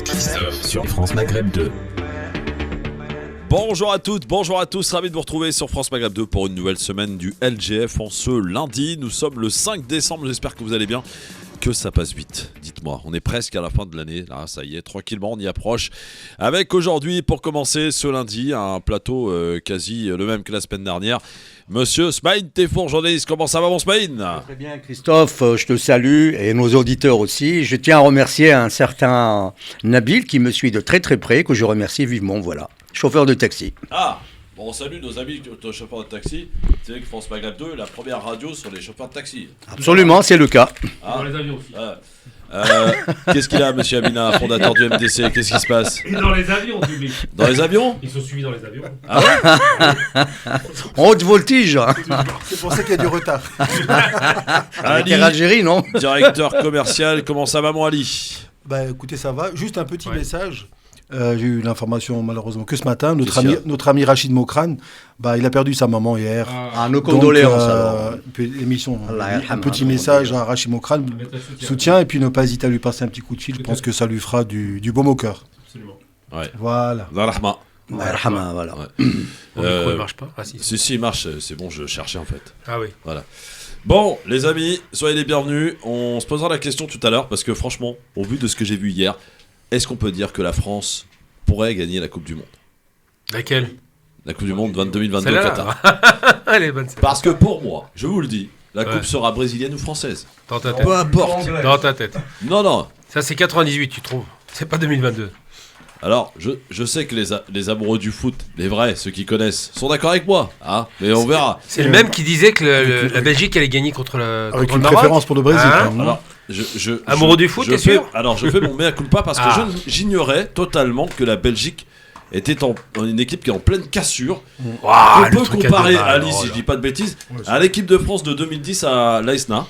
Christophe sur France Maghreb 2. Bonjour à toutes, bonjour à tous, ravi de vous retrouver sur France Maghreb 2 pour une nouvelle semaine du LGF en ce lundi. Nous sommes le 5 décembre, j'espère que vous allez bien, que ça passe vite. Dites-moi, on est presque à la fin de l'année, là ça y est, tranquillement on y approche. Avec aujourd'hui, pour commencer ce lundi, un plateau quasi le même que la semaine dernière. Monsieur Smaïn Tefour, journaliste, comment ça va mon Smaïn ? Très bien Christophe, je te salue et nos auditeurs aussi. Je tiens à remercier un certain Nabil qui me suit de très très près, que je remercie vivement, voilà. Chauffeur de taxi. Ah, bon, on salue nos amis chauffeurs de taxi. C'est vrai que France Maghreb 2 est la première radio sur les chauffeurs de taxi. Absolument, c'est le cas. Ah, dans les avions aussi. Qu'est-ce qu'il a, monsieur Amina, fondateur du MDC ? Qu'est-ce qui se passe ? Et dans les avions, public. Dans les avions ? Ils sont suivis dans les avions. Ah ouais ? En haute voltige. C'est pour ça qu'il y a du retard. Avec Air Algérie, non ? Directeur commercial, comment ça va mon Ali ? Bah écoutez, ça va. Juste un petit Ouais. message. J'ai eu l'information malheureusement que ce matin. Qu'est-ce Notre ami Rachid Mokrane, il a perdu sa maman hier. Ah, nos condoléances Donc, alors. L'émission, Allah un yarhamha, petit Allah message yarhamha. à Rachid Mokrane, Mettre un soutien. soutien, et puis ne pas hésiter à lui passer un petit coup de fil. Je pense que ça lui fera du baume au cœur. Absolument. Ouais. Voilà. Dans l'Arma. Allah yarhamha, voilà. Ouais. Mon micro ne marche pas. Ah si. Si, il marche, c'est bon, je cherchais en fait. Ah oui. Bon, les amis, soyez les bienvenus. On se posera la question tout à l'heure, parce que franchement, au vu de ce que j'ai vu hier, est-ce qu'on peut dire que la France pourrait gagner la Coupe du Monde ? Laquelle ? La Coupe du Monde 2022 au Celle-là. Qatar. Elle est bonne. Celle-là. Parce que pour moi, je vous le dis, la Ouais. Coupe sera brésilienne ou française. Dans ta tête. Peu importe. Dans ta tête. Non. Ça c'est 98, tu trouves ? C'est pas 2022. Alors, je sais que les amoureux du foot, les vrais, ceux qui connaissent, sont d'accord avec moi. Hein, mais on verra. C'est le même qui disait que la Belgique allait gagner contre Avec contre le une Maroc. préférence pour le Brésil. Hein quand même, non Alors, Amoureux du foot, je t'es fais- sûr ? Alors, je fais mon mea culpa parce que Ah. j'ignorais totalement que la Belgique était une équipe qui est en pleine cassure. Waouh, On peut comparer, Ali, si je dis pas de bêtises, à l'équipe de France de 2010 à l'Aisna.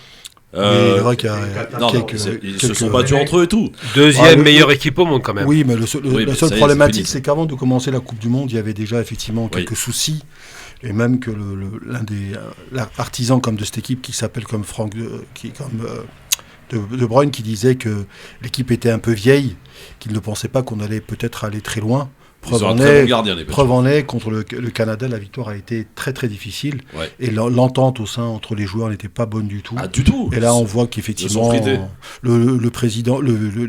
Oui, c'est vrai qu'il y a Non, quelques... ils se quelques- sont battus entre eux et tout. Deuxième Ah, meilleure équipe au monde quand même. Oui, mais la seule mais ça y est, c'est problématique, fini. c'est qu'avant de commencer la Coupe du Monde, il y avait déjà effectivement quelques soucis. Et même que l'un des artisans comme de cette équipe qui s'appelle comme Franck de Bruyne, qui disait que l'équipe était un peu vieille, qu'il ne pensait pas qu'on allait peut-être aller très loin. Ils ont un très bon gardien, les Belges. Preuve en est, contre le Canada, la victoire a été très très difficile. Ouais. Et l'entente au sein entre les joueurs n'était pas bonne du tout. Ah, du tout. Et là, on voit Ils qu'effectivement, sont frités. le président,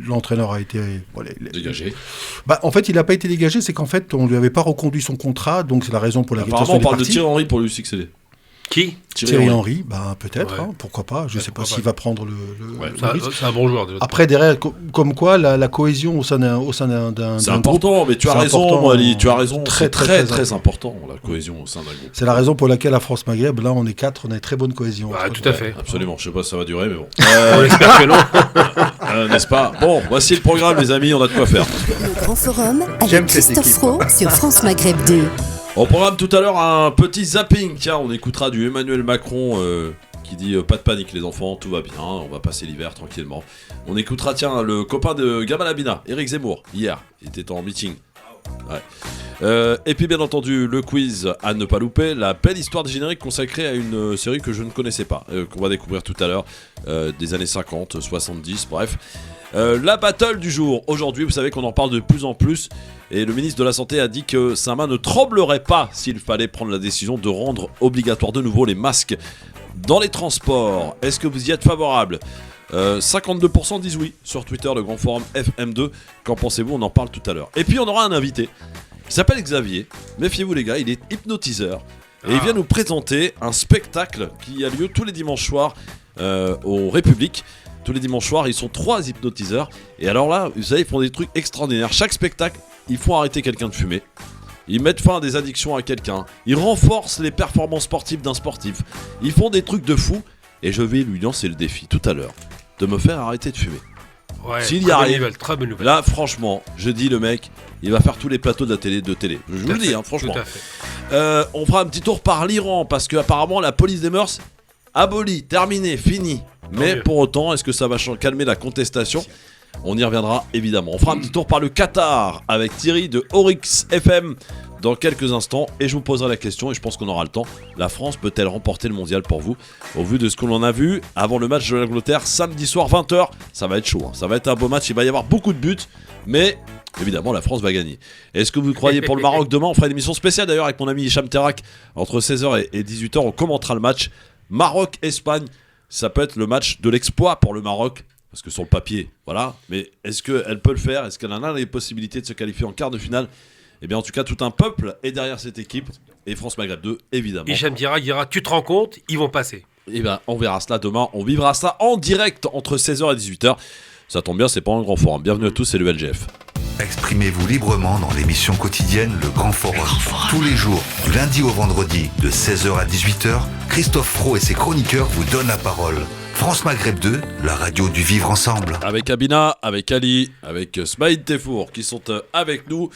l'entraîneur a été... Voilà, Dégagé. en fait, il n'a pas été dégagé, c'est qu'en fait, on ne lui avait pas reconduit son contrat, donc c'est la raison pour laquelle Apparemment, on parle de parti. Thierry Henry pour lui succéder. Qui ? Thierry Henry, peut-être, Ouais. pourquoi pas, je ne sais pas pourquoi s'il pas. va prendre le risque. C'est un bon joueur. Après, derrière, comme quoi, la cohésion au sein d'un C'est groupe, important, mais tu as c'est raison, important. moi, Ali, tu as raison. Très, C'est très, très important, la cohésion au sein d'un groupe. c'est la raison pour laquelle la France-Maghreb, là, on est 4, on a une très bonne cohésion. Bah, tout à fait. Absolument, je sais pas si ça va durer, mais bon. On espère que non. N'est-ce pas ? Bon, voici le programme, les amis, on a de quoi faire. Le Grand Forum J'aime avec cette Christophe équipe. Roux sur France Maghreb 2. Au programme tout à l'heure, un petit zapping. Tiens, on écoutera du Emmanuel Macron qui dit pas de panique les enfants, tout va bien, on va passer l'hiver tranquillement. On écoutera, tiens, le copain de Gamal Abina, Éric Zemmour, hier, il était en meeting. Ouais. Et puis bien entendu le quiz à ne pas louper, la belle histoire des génériques consacrée à une série que je ne connaissais pas, qu'on va découvrir tout à l'heure, des années 50, 70, bref. La battle du jour, aujourd'hui vous savez qu'on en parle de plus en plus et le ministre de la Santé a dit que sa main ne tremblerait pas s'il fallait prendre la décision de rendre obligatoire de nouveau les masques dans les transports. Est-ce que vous y êtes favorable ? 52% disent oui sur Twitter, le Grand Forum FM2. Qu'en pensez-vous ? On en parle tout à l'heure. Et puis on aura un invité qui s'appelle Xavier. Méfiez-vous les gars, il est hypnotiseur. Et il vient nous présenter un spectacle qui a lieu tous les dimanches soirs au République. Tous les dimanches soirs, ils sont 3 hypnotiseurs. Et alors là, vous savez, ils font des trucs extraordinaires. Chaque spectacle, ils font arrêter quelqu'un de fumer. Ils mettent fin à des addictions à quelqu'un. Ils renforcent les performances sportives d'un sportif. Ils font des trucs de fou. Et je vais lui lancer le défi tout à l'heure de me faire arrêter de fumer. Ouais, S'il y très bonne arrive, nouvelle, très bonne nouvelle. Là, franchement, je dis le mec, il va faire tous les plateaux de la télé. Je vous le dis, hein, franchement. Tout à fait. On fera un petit tour par l'Iran parce qu'apparemment la police des mœurs abolie, terminé, fini. Mais mieux. pour autant, est-ce que ça va calmer la contestation ? On y reviendra évidemment. On fera un petit tour par le Qatar avec Thierry de Oryx FM dans quelques instants et je vous poserai la question et je pense qu'on aura le temps. La France peut-elle remporter le mondial pour vous? Au vu de ce que l'on a vu avant le match de l'Angleterre samedi soir 20h, ça va être chaud, hein. Ça va être un beau match, il va y avoir beaucoup de buts, mais évidemment la France va gagner. Est-ce que vous croyez pour le Maroc demain? On fera une émission spéciale d'ailleurs avec mon ami Hicham Terak entre 16h et 18h, on commentera le match Maroc-Espagne. Ça peut être le match de l'exploit pour le Maroc. Parce que sur le papier, voilà. Mais est-ce qu'elle peut le faire? Est-ce qu'elle en a les possibilités de se qualifier en quart de finale? Eh bien, en tout cas, tout un peuple est derrière cette équipe. Et France-Maghreb 2, évidemment. Hicham Terak dira, tu te rends compte, ils vont passer. Eh bien, on verra cela demain. On vivra ça en direct entre 16h et 18h. Ça tombe bien, c'est pas un grand forum. Bienvenue à tous, c'est le LGF. Exprimez-vous librement dans l'émission quotidienne Le Grand Forum. Tous les jours, du lundi au vendredi, de 16h à 18h, Christophe Fro et ses chroniqueurs vous donnent la parole. France Maghreb 2, la radio du vivre ensemble. Avec Abina, avec Ali, avec Smaïd Tefour qui sont avec nous.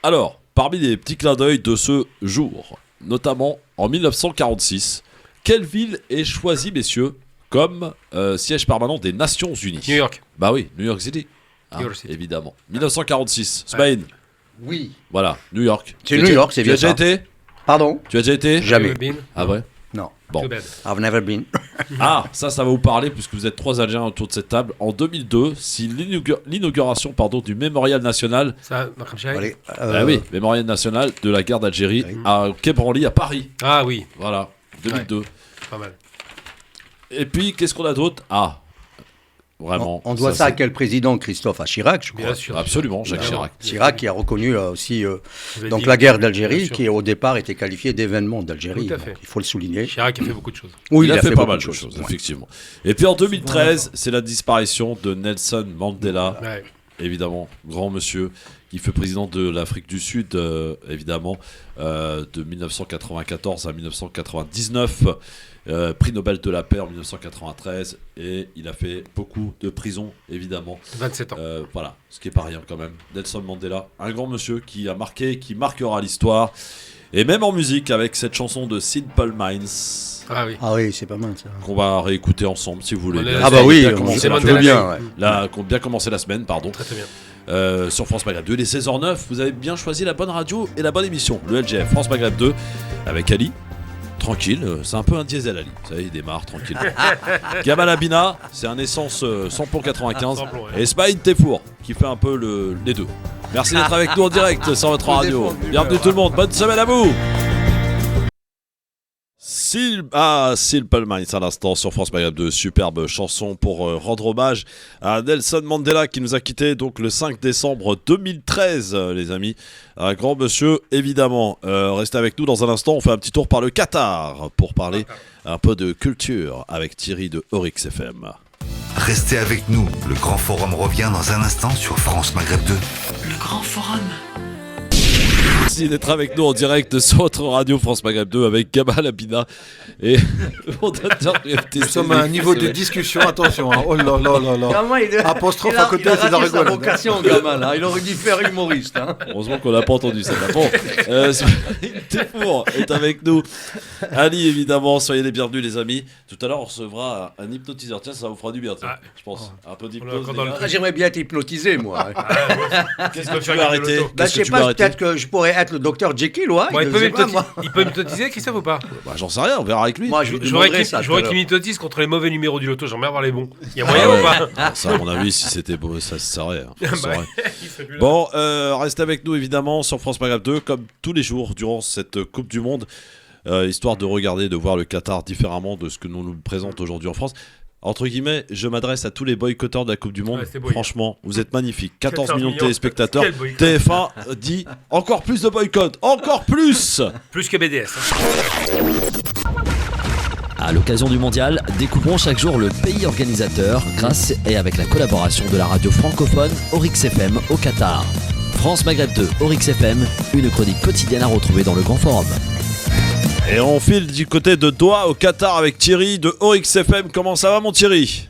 Alors, parmi les petits clins d'œil de ce jour, notamment en 1946, quelle ville est choisie, messieurs, comme siège permanent des Nations Unies? New York. Bah oui, New York City. New York City. Évidemment. 1946, Smaïd. Oui. Voilà, New York. C'est New York, c'est bien ça. Tu as déjà été? Pardon? Tu as déjà été? Jamais. Ah ouais? Non. Bon. Too bad. I've never been. Ah, ça va vous parler puisque vous êtes 3 Algériens autour de cette table. En 2002, si l'inauguration du Mémorial National. Ça, Makram Chahi. Allez, Ah oui, Mémorial National de la guerre d'Algérie Oui. à Quai Branly à Paris. Ah oui, Voilà, 2002. pas mal. Et puis, qu'est-ce qu'on a d'autre? Ah, vraiment. on doit ça à c'est- quel président? Christophe? À Chirac, je crois. Bien sûr. Absolument, Jacques Évidemment. Chirac. Chirac qui a reconnu aussi Vous avez donc dit- la guerre Bien d'Algérie, sûr. qui au départ était qualifiée d'événement d'Algérie. Tout à fait. Donc, il faut le souligner. Chirac a fait beaucoup de choses. Oui, il a fait pas beaucoup mal de choses, Ouais. effectivement. Et puis en 2013, c'est la disparition de Nelson Mandela. Ouais. Évidemment, grand monsieur, qui fut président de l'Afrique du Sud, évidemment, de 1994 à 1999, prix Nobel de la paix en 1993, et il a fait beaucoup de prison, évidemment. 27 ans. Voilà, ce qui est pas rien quand même. Nelson Mandela, un grand monsieur qui a marqué, qui marquera l'histoire, et même en musique avec cette chanson de Simple Minds. Ah oui. Ah oui, c'est pas mal ça. Qu'on va réécouter ensemble si vous voulez. On est bien. là. Ah bah oui, Bien on commencé je la veux Mandela bien. Day. Ouais. Là, qu'on bien commencé la semaine, pardon. Très très bien. Sur France Maghreb 2, les 16h09, vous avez bien choisi la bonne radio et la bonne émission. Le LGF, France Maghreb 2, avec Ali. Tranquille, c'est un peu un diesel Ali. Vous savez, il démarre tranquille. Gamal Abina, c'est un essence 100 pour 95. Sans plomb, ouais. Et Smaïd Tefour, qui fait un peu les deux. Merci d'être avec nous en direct sur votre radio. Bienvenue tout le monde, bonne semaine à vous. Simple Minds à l'instant sur France Maghreb 2, superbe chanson pour rendre hommage à Nelson Mandela qui nous a quittés donc le 5 décembre 2013, les amis. Un grand monsieur, évidemment. Restez avec nous dans un instant, on fait un petit tour par le Qatar pour parler un peu de culture avec Thierry de Oryx FM. Restez avec nous, le Grand Forum revient dans un instant sur France Maghreb 2. Le Grand Forum. Merci d'être avec nous en direct sur votre radio France Maghreb 2 avec Gamal Abina et le fondateur du FTC. Nous sommes à un niveau de discussion, attention. Hein. Oh là là là là. Gamin, Apostrophe à côté, c'est de la raté sa rigolade. vocation, gamin, là. Il aurait dû faire humoriste. Hein. Heureusement qu'on n'a pas entendu ça. Bon, Tefour est avec nous. Ali, évidemment, soyez les bienvenus, les amis. Tout à l'heure, on recevra un hypnotiseur. Tiens, ça vous fera du bien, tiens, Ah. je pense. Un peu On d'hypnose. est encore dans les le gars. Ah, j'aimerais bien être hypnotisé, moi. Qu'est-ce que tu veux arrêter Bah, Qu'est-ce je que sais tu veux pas, arrêter peut-être que je pourrais être le docteur Jekyll, ouais. Bon, je sais pas, moi. il peut m'hypnotiser, Christophe, ou pas? Bah, j'en sais rien, on verra avec lui. Moi, je lui J'aurais demanderai ça. tout à l'heure. qu'il m'hypnotise contre les mauvais numéros du loto. J'aimerais avoir les bons. Il y a moyen Ah ouais. ou pas? Ah, ça, à mon avis, si c'était beau, ça se saurait. Hein. Ça se Bah, saurait. il fait plus là. Bon, restez avec nous évidemment sur France Maghreb 2, comme tous les jours durant cette Coupe du Monde, histoire de regarder, de voir le Qatar différemment de ce que nous présente aujourd'hui en France. Entre guillemets, je m'adresse à tous les boycotteurs de la Coupe du Monde. Ouais, c'était beau, hier. Franchement, vous êtes magnifiques. 14 millions de millions. téléspectateurs. Quel boycott. TF1 dit encore plus de boycott, encore plus. Plus que BDS. À l'occasion du mondial, découvrons chaque jour le pays organisateur grâce et avec la collaboration de la radio francophone Oryx FM au Qatar. France Maghreb 2, Oryx FM, une chronique quotidienne à retrouver dans le Grand Forum. Et on file du côté de Doha au Qatar avec Thierry de Oryx FM. Comment ça va mon Thierry?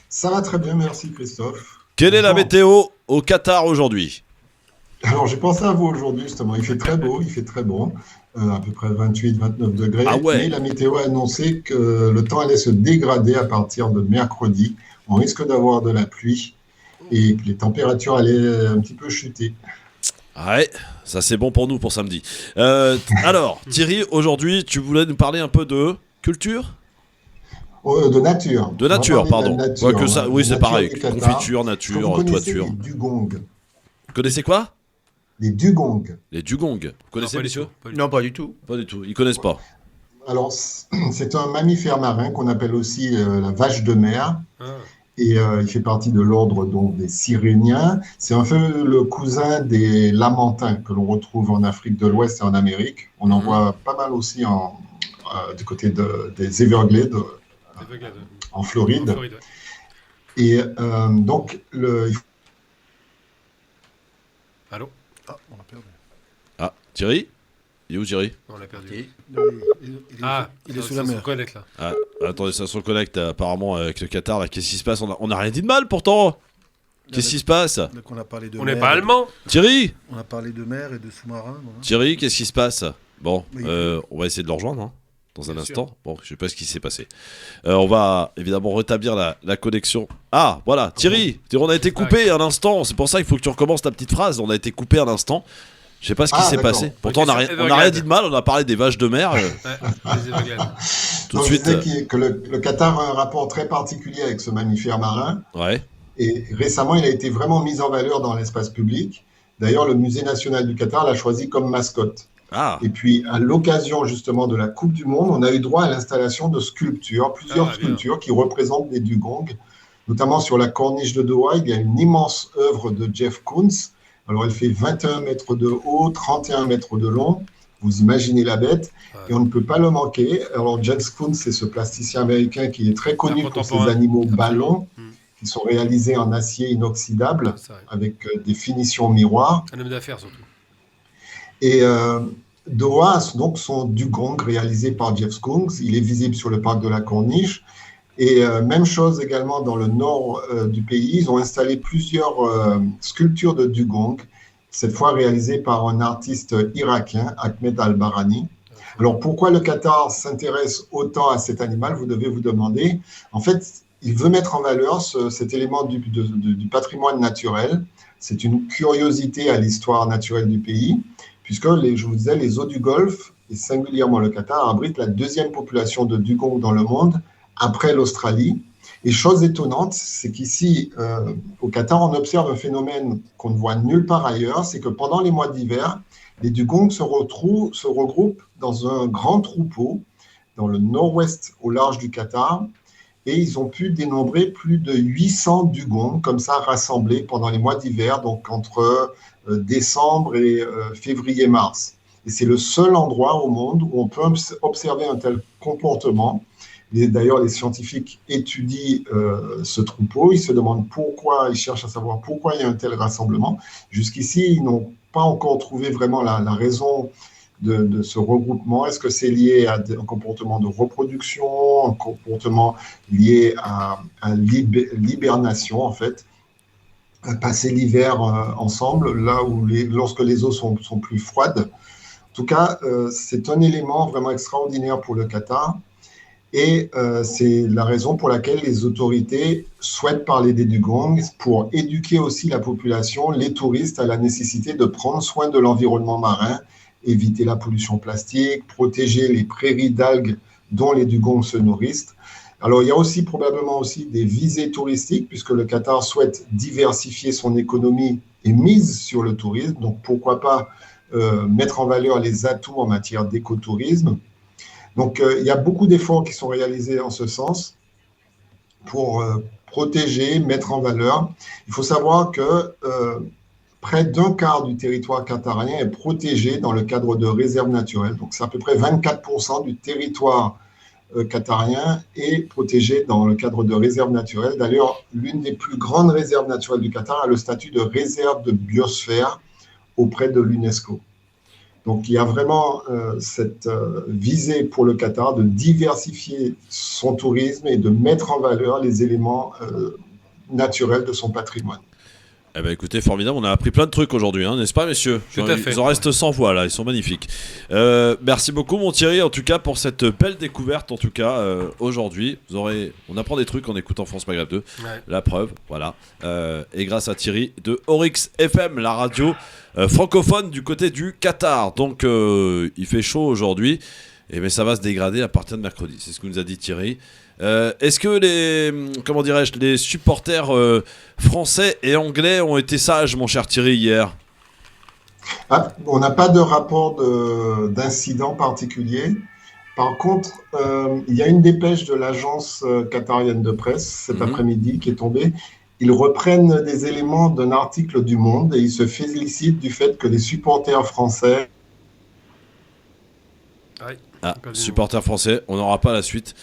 Ça va très bien, merci Christophe. Quelle est la Bon. météo au Qatar aujourd'hui? Alors j'ai pensé à vous aujourd'hui justement, il fait très beau, il fait très bon, à peu près 28-29 degrés. Ah ouais. Mais la météo a annoncé que le temps allait se dégrader à partir de mercredi. On risque d'avoir de la pluie et que les températures allaient un petit peu chuter. Ouais, ça c'est bon pour nous pour samedi. Alors, Thierry, aujourd'hui, tu voulais nous parler un peu de culture ? De nature. De nature, pardon. Nature, Que ça, oui, c'est nature pareil. du Qatar. Confiture, Est-ce que nature, vous connaissez toiture. les dugongs. Vous connaissez quoi ? Les dugongs. Les dugongs. Vous connaissez, Non, pas du messieurs ? tout, pas du Non, pas du tout. Pas du tout. Ils connaissent pas. Alors, c'est un mammifère marin qu'on appelle aussi la vache de mer. tout. Ah. Et il fait partie de l'ordre donc des Siréniens. C'est un peu le cousin des lamantins que l'on retrouve en Afrique de l'Ouest et en Amérique. On en voit pas mal aussi du côté des Everglades, Everglades. en Floride. En Floride, ouais. Et donc, Allô. Ah, on l'a perdu. Ah, Thierry ? Il est où, Thierry ? On l'a perdu. Et- Il est sous la mer. Connecte là. Ah, attendez, ça se reconnecte apparemment avec le Qatar. Là, qu'est-ce qui se passe ? On a rien dit de mal pourtant. Qu'est-ce qui se passe ? Donc on a parlé de On mer, n'est pas allemand. Thierry ? On a parlé de mer et de sous-marins. Voilà. Thierry, qu'est-ce qui se passe ? Bon, Oui. on va essayer de le rejoindre hein, dans un Bien instant. Bon, je sais pas ce qui s'est passé. On va évidemment rétablir la connexion. Ah, voilà, Thierry, on a été coupé un instant. C'est pour ça qu'il faut que tu recommences ta petite phrase. On a été coupé un instant. Je sais pas ce qui s'est d'accord. passé. Pourtant, on n'a Question rien Everglades. dit de mal. On a parlé des vaches de mer. Ouais, les Everglades. Tout de donc, suite. je disais que le Qatar a un rapport très particulier avec ce mammifère marin. Ouais. Et récemment, il a été vraiment mis en valeur dans l'espace public. D'ailleurs, le Musée national du Qatar l'a choisi comme mascotte. Ah, Et puis, à l'occasion justement de la Coupe du Monde, on a eu droit à l'installation de sculptures, plusieurs bien. sculptures qui représentent des dugongs. Notamment sur la corniche de Doha, il y a une immense œuvre de Jeff Koons. Alors, elle fait 21 mètres de haut, 31 mètres de long. Vous imaginez la bête. Et on ne peut pas le manquer. Alors, Jeff Koons, c'est ce plasticien américain qui est très connu pour ses contemporain. animaux Absolument. ballons, Mm. qui sont réalisés en acier inoxydable C'est vrai. avec des finitions miroirs. Un homme d'affaires surtout. Et Doha a donc son dugong réalisé par Jeff Koons. Il est visible sur le parc de la Corniche. Et même chose également dans le nord du pays. Ils ont installé plusieurs sculptures de dugong, cette fois réalisées par un artiste irakien, Ahmed Al-Barani. Alors pourquoi le Qatar s'intéresse autant à cet animal, vous devez vous demander. En fait, il veut mettre en valeur cet élément du patrimoine naturel. C'est une curiosité à l'histoire naturelle du pays, puisque, je vous disais, les eaux du Golfe, et singulièrement le Qatar, abritent la deuxième population de dugongs dans le monde, après l'Australie. Et chose étonnante, c'est qu'ici, au Qatar, on observe un phénomène qu'on ne voit nulle part ailleurs, c'est que pendant les mois d'hiver, les dugongs se regroupent dans un grand troupeau, dans le nord-ouest au large du Qatar, et ils ont pu dénombrer plus de 800 dugongs, comme ça, rassemblés pendant les mois d'hiver, donc entre décembre et février-mars. Et c'est le seul endroit au monde où on peut observer un tel comportement. D'ailleurs, les scientifiques étudient ce troupeau. Ils se demandent pourquoi, ils cherchent à savoir pourquoi il y a un tel rassemblement. Jusqu'ici, ils n'ont pas encore trouvé vraiment la raison de ce regroupement. Est-ce que c'est lié à un comportement de reproduction, un comportement lié à l'hibernation, en fait, passer l'hiver ensemble, là où lorsque les eaux sont plus froides. En tout cas, c'est un élément vraiment extraordinaire pour le Qatar. Et c'est la raison pour laquelle les autorités souhaitent parler des dugongs, pour éduquer aussi la population, les touristes, à la nécessité de prendre soin de l'environnement marin, éviter la pollution plastique, protéger les prairies d'algues dont les dugongs se nourrissent. Alors, il y a aussi probablement aussi des visées touristiques, puisque le Qatar souhaite diversifier son économie et mise sur le tourisme. Donc, pourquoi pas mettre en valeur les atouts en matière d'écotourisme. Donc, il y a beaucoup d'efforts qui sont réalisés en ce sens pour protéger, mettre en valeur. Il faut savoir que près d'un quart du territoire qatarien est protégé dans le cadre de réserves naturelles. Donc, c'est à peu près 24% du territoire qatarien est protégé dans le cadre de réserves naturelles. D'ailleurs, l'une des plus grandes réserves naturelles du Qatar a le statut de réserve de biosphère auprès de l'UNESCO. Donc, il y a vraiment cette visée pour le Qatar de diversifier son tourisme et de mettre en valeur les éléments naturels de son patrimoine. Eh ben écoutez, formidable, on a appris plein de trucs aujourd'hui, hein, n'est-ce pas messieurs? Tout à fait. Ils en restent 100 voix là, ils sont magnifiques. Merci beaucoup mon Thierry, en tout cas pour cette belle découverte, en tout cas aujourd'hui. On apprend des trucs en écoutant France Maghreb 2, la preuve, voilà. Et grâce à Thierry de Oryx FM, la radio francophone du côté du Qatar. Donc il fait chaud aujourd'hui, mais ça va se dégrader à partir de mercredi, c'est ce que nous a dit Thierry. Est-ce que les supporters français et anglais ont été sages, mon cher Thierry, hier? On n'a pas de rapport d'incident particulier. Par contre, il y a une dépêche de l'agence qatarienne de presse cet après-midi qui est tombée. Ils reprennent des éléments d'un article du Monde et ils se félicitent du fait que les supporters français... Supporters français, on n'aura pas la suite.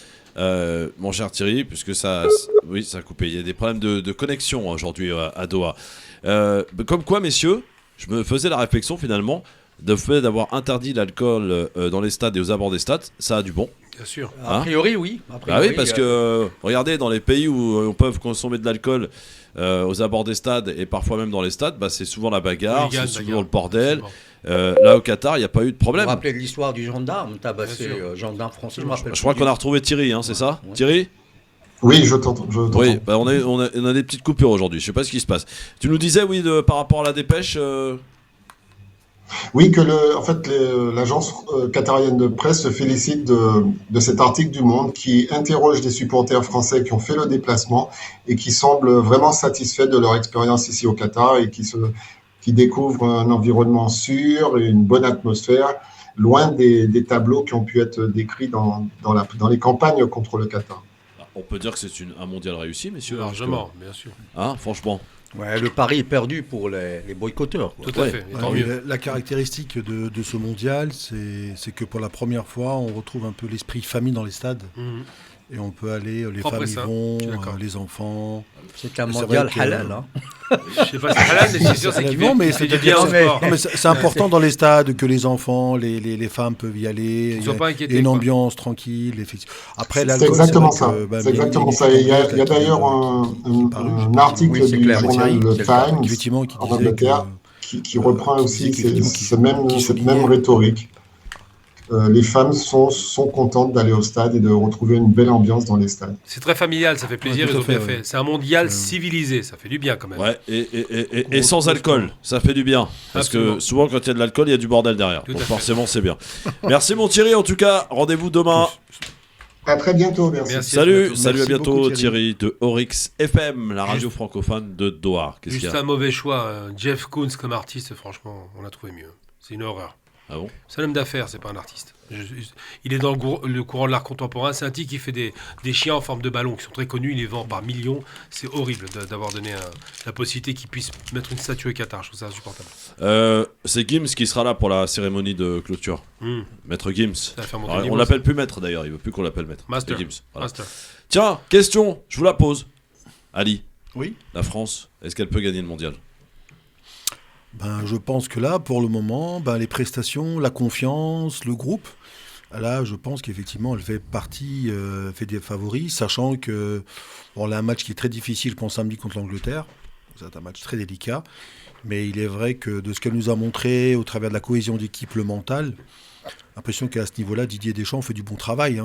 Mon cher Thierry, puisque ça a coupé. Il y a des problèmes de connexion aujourd'hui à Doha. Comme quoi, messieurs, je me faisais la réflexion finalement, le fait d'avoir interdit l'alcool dans les stades et aux abords des stades, ça a du bon. Bien sûr. A priori, oui. Oui, parce que regardez, dans les pays où on peut consommer de l'alcool aux abords des stades et parfois même dans les stades, c'est souvent la bagarre, c'est souvent le bordel. Là au Qatar, il n'y a pas eu de problème. Vous vous rappelez de l'histoire du gendarme tabassé, gendarme français, je crois qu'on a retrouvé Thierry, c'est ça, ouais. Thierry? Oui, je t'entends. Oui, on a des petites coupures aujourd'hui, je ne sais pas ce qui se passe. Tu nous disais, par rapport à la dépêche Oui, que l'agence qatarienne de presse se félicite de cet article du Monde qui interroge des supporters français qui ont fait le déplacement et qui semblent vraiment satisfaits de leur expérience ici au Qatar et qui découvrent un environnement sûr et une bonne atmosphère, loin des tableaux qui ont pu être décrits dans les campagnes contre le Qatar. On peut dire que c'est un mondial réussi, messieurs. Largement, bien sûr. Franchement. Ouais, le pari est perdu pour les boycotteurs. Tout à fait. La caractéristique de ce mondial, c'est que pour la première fois, on retrouve un peu l'esprit famille dans les stades. Et on peut aller, les familles vont, les enfants. C'est un mondial halal. Je sais pas si c'est halal, mais c'est sûr, c'est qu'il c'est bien au sport. Mais c'est important dans les stades que les enfants, les femmes peuvent y aller. Il y a une ambiance tranquille. Après, c'est exactement ça. C'est exactement ça. Il y a d'ailleurs un article du journal The Times en Angleterre qui reprend aussi cette même rhétorique. Les femmes sont contentes d'aller au stade et de retrouver une belle ambiance dans les stades. C'est très familial, ça fait plaisir, ils ont bien fait. C'est un mondial civilisé, ça fait du bien quand même. Ouais, et sans alcool, ça fait du bien. Parce que souvent, quand il y a de l'alcool, il y a du bordel derrière. Donc forcément, c'est bien. Merci mon Thierry, en tout cas, rendez-vous demain. À très bientôt, merci. Salut à bientôt beaucoup, Thierry de Oryx FM, la radio francophone de Doha. Juste un mauvais choix, Jeff Koons comme artiste, franchement, on l'a trouvé mieux. C'est une horreur. Ah bon? C'est un homme d'affaires, c'est pas un artiste. Il est dans le courant de l'art contemporain. C'est un type qui fait des chiens en forme de ballon qui sont très connus. Il les vend par millions. C'est horrible d'avoir donné la possibilité qu'il puisse mettre une statue au Qatar. Je trouve ça insupportable. C'est Gims qui sera là pour la cérémonie de clôture. Maître Gims. On l'appelle plus maître d'ailleurs. Il veut plus qu'on l'appelle maître. Master. Gims. Voilà. Master. Tiens, question. Je vous la pose. Ali. Oui. La France, est-ce qu'elle peut gagner le mondial? Je pense que là, pour le moment, les prestations, la confiance, le groupe, là, je pense qu'effectivement, elle fait des favoris, sachant que on a un match qui est très difficile, je pense, samedi contre l'Angleterre. C'est un match très délicat. Mais il est vrai que de ce qu'elle nous a montré, au travers de la cohésion d'équipe, le mental, l'impression qu'à ce niveau-là, Didier Deschamps fait du bon travail,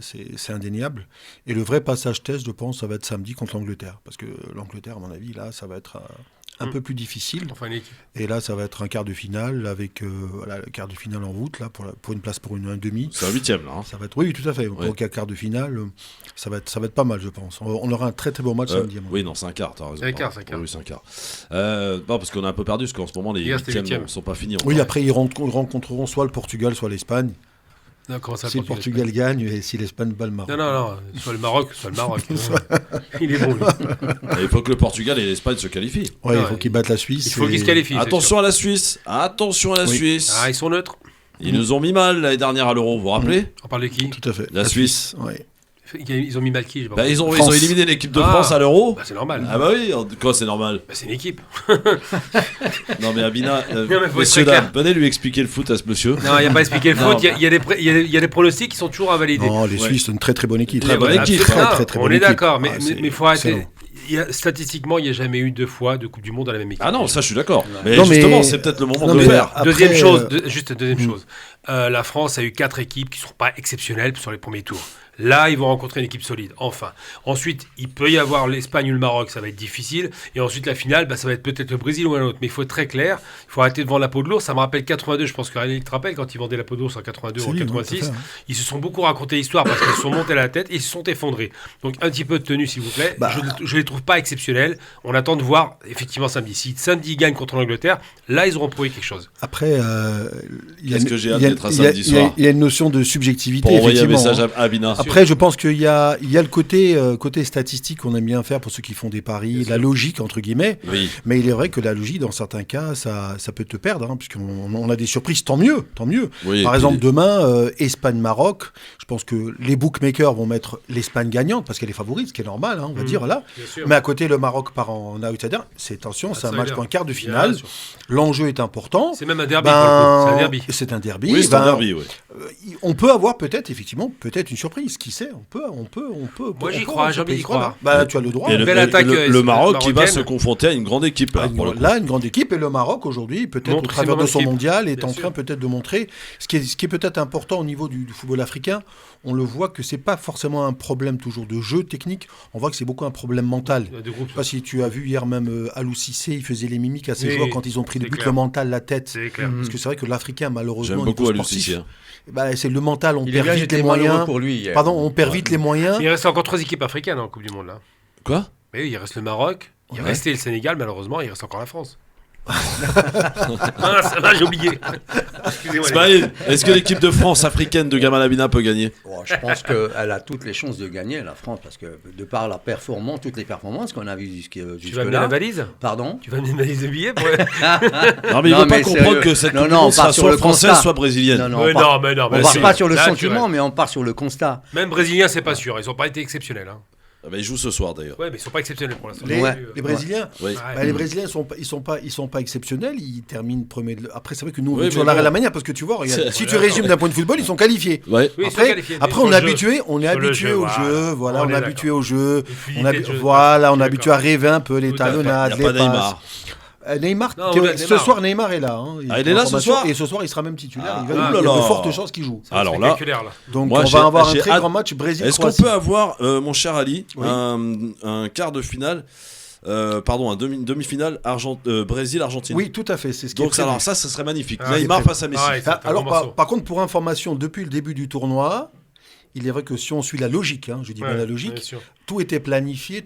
c'est indéniable. Et le vrai passage test, je pense, ça va être samedi contre l'Angleterre. Parce que l'Angleterre, à mon avis, là, ça va être un peu plus difficile. Enfin, et là, ça va être un quart de finale avec le quart de finale en route là pour une place pour un demi. C'est un huitième là. Ça va être tout à fait. Pour le quart de finale, ça va être pas mal, je pense. On aura un très très bon match samedi. Oui, non, c'est un quart. T'as raison. C'est un quart. Oui, c'est un quart. Parce qu'on a un peu perdu parce qu'en ce moment les huitièmes ne sont pas finis. Oui, après ils rencontreront soit le Portugal, soit l'Espagne. Non, ça, si le Portugal gagne et si l'Espagne bat le Maroc. Non, soit le Maroc. Il est bon, lui. Il faut que le Portugal et l'Espagne se qualifient. Oui, il faut qu'ils battent la Suisse. Il faut qu'ils se qualifient. Attention à la Suisse. Suisse. Ah, ils sont neutres. Ils nous ont mis mal l'année dernière à l'Euro, vous vous rappelez? On parle de qui? Tout à fait. La Suisse. Oui. Ils ont mis mal qui? Ils ont éliminé l'équipe de France à l'Euro. C'est normal. Ah bah oui, quoi c'est normal? C'est une équipe. Non mais Abina, messieurs dames, venez lui expliquer le foot à ce monsieur. Non, il n'y a pas expliqué le foot, il y a des pronostics qui sont toujours à valider. Non, les Suisses, c'est une très très bonne équipe. Très bonne équipe. On est d'accord, mais il faut arrêter. Statistiquement, il n'y a jamais eu 2 fois de Coupe du Monde à la même équipe. Ah non, ça je suis d'accord. Mais Non, justement, mais- c'est peut-être le moment Non, de le mais- faire. Après, Deuxième chose, la France a eu 4 équipes qui ne sont pas exceptionnelles sur les premiers tours. Là, ils vont rencontrer une équipe solide, enfin. Ensuite, il peut y avoir l'Espagne ou le Maroc, ça va être difficile. Et ensuite, la finale, ça va être peut-être le Brésil ou un autre. Mais il faut être très clair, il faut arrêter de vendre la peau de l'ours. Ça me rappelle 82, je pense que René te rappelle, quand ils vendaient la peau de l'ours en 82 ou en C'est lui, 86. ouais, tout à fait, Ils se sont beaucoup raconté l'histoire parce qu'ils se sont montés à la tête et ils se sont effondrés. Donc, un petit peu de tenue, s'il vous plaît. Je ne les trouve pas exceptionnels. On attend de voir, effectivement, samedi. Si samedi, ils gagnent contre l'Angleterre, là, ils auront prouvé quelque chose. Après, il y a Qu'est-ce une- que j'ai hâte il y a- d'être un il y a- samedi soir. Il y a une notion de subjectivité, Pour envoyer un effectivement. message à Abina. Après, je pense qu'il y a le côté statistique qu'on aime bien faire pour ceux qui font des paris, la logique, entre guillemets. Oui. Mais il est vrai que la logique, dans certains cas, ça peut te perdre, hein, puisqu'on a des surprises, tant mieux. Oui, Par et exemple, puis- demain, Espagne-Maroc, je pense que les bookmakers vont mettre l'Espagne gagnante, parce qu'elle est favorite, ce qui est normal, hein, on va dire, là. Bien sûr. Mais à côté, le Maroc part en outsider. C'est attention, c'est un match pour un quart de Bien finale. sûr. L'enjeu est important. C'est même un derby, pour le coup. C'est un derby. C'est un derby. Oui, c'est un Ben, derby, oui. on peut avoir peut-être une surprise. Qui sait? On peut. Moi, j'y on peut crois, avoir j'ai envie d'y surprise, croire. voilà. Bah, tu as le droit. Et le, belle attaque, le Maroc qui va marocaine. se confronter à une grande équipe. Là, pour le coup. Là, une grande équipe, et le Maroc aujourd'hui, peut-être Montre au ses travers de moments son d'équipe. mondial, est Bien en sûr. train peut-être de montrer ce qui est peut-être important au niveau du football africain. On le voit que c'est pas forcément un problème toujours de jeu technique. On voit que c'est beaucoup un problème mental. De groupe, Je sais pas si tu as vu hier même Alou Cissé, il faisait les mimiques à ses Oui, joueurs quand ils ont pris le c'est but, clair. le mental, la tête. c'est clair. Parce que c'est vrai que l'Africain, malheureusement, J'aime au beaucoup niveau Alou sportif, Cissé, hein. c'est le mental, on Il est perd bien, vite j'étais les malheureux moyens. pour lui hier. Pardon, on perd vite les moyens. Il reste encore 3 équipes africaines en Coupe du Monde, là. Quoi? Mais oui, il reste le Maroc, il Ouais. restait le Sénégal, malheureusement, il reste encore la France. Ça va, j'ai oublié. Excusez-moi. Ismaël, est-ce que l'équipe de France africaine de Gamal Abina peut gagner? Bon, je pense qu'elle a toutes les chances de gagner, la France, parce que de par la performance, toutes les performances qu'on a vues Tu vas amener la jusque-là. valise Pardon. Tu vas amener une valise de billets pour... Non, mais il Non, veut pas mais comprendre sérieux. que cette Non, Coupe non, du on Monde part sera sur soit le française, constat. soit brésilienne. Non, non, Ouais, on part, mais non, on mais part si. pas sur le Naturel. sentiment, mais on part sur le constat. Même Brésiliens, c'est pas sûr. Ils n'ont pas été exceptionnels. Hein. Ah bah, il joue ce soir d'ailleurs. Ouais, mais ils sont pas exceptionnels pour l'instant. Ouais. Les Brésiliens, Oui. Ouais. bah, les Brésiliens, ils sont pas exceptionnels. Ils terminent premier. Après, c'est vrai que nous, on Oui, est toujours mais la bon. la manière parce que tu vois, regarde, C'est- si tu résumes d'un point de football, ils sont qualifiés. Ouais. Oui, ils sont Après, qualifiés. après, Sur on le est jeu. habitué, Sur le jeu, au voilà. jeu, voilà, On on est est habitué au jeu, Une fluidité de jeu, voilà, on est d'accord. habitué à rêver un peu les Tout à fait. talonnades, Il n'y a les pas passes. Neymar. Neymar, Non, ce Neymar. soir, Neymar est là. Hein. Ah, il est là ce soir Et ce soir, il sera même titulaire. Ah, Il y a oulala. de fortes chances qu'il joue. Ça va être Alors là, spectaculaire, là. Donc, Moi, on j'ai- va avoir un j'ai très hâte. grand match Est-ce qu'on Brésil-Croatie. peut avoir, mon cher Ali, Oui. un quart de finale, un demi-finale Brésil-Argentine? Oui, tout à fait. C'est ce qui est Donc prévu. alors ça serait magnifique. Ah, Neymar c'est face à Messi. Ah, ouais, c'est un Alors, gros morceau. par contre, pour information, depuis le début du tournoi, il est vrai que si on suit la logique, hein, je dis bien Ouais, la bien logique, sûr. tout est planifié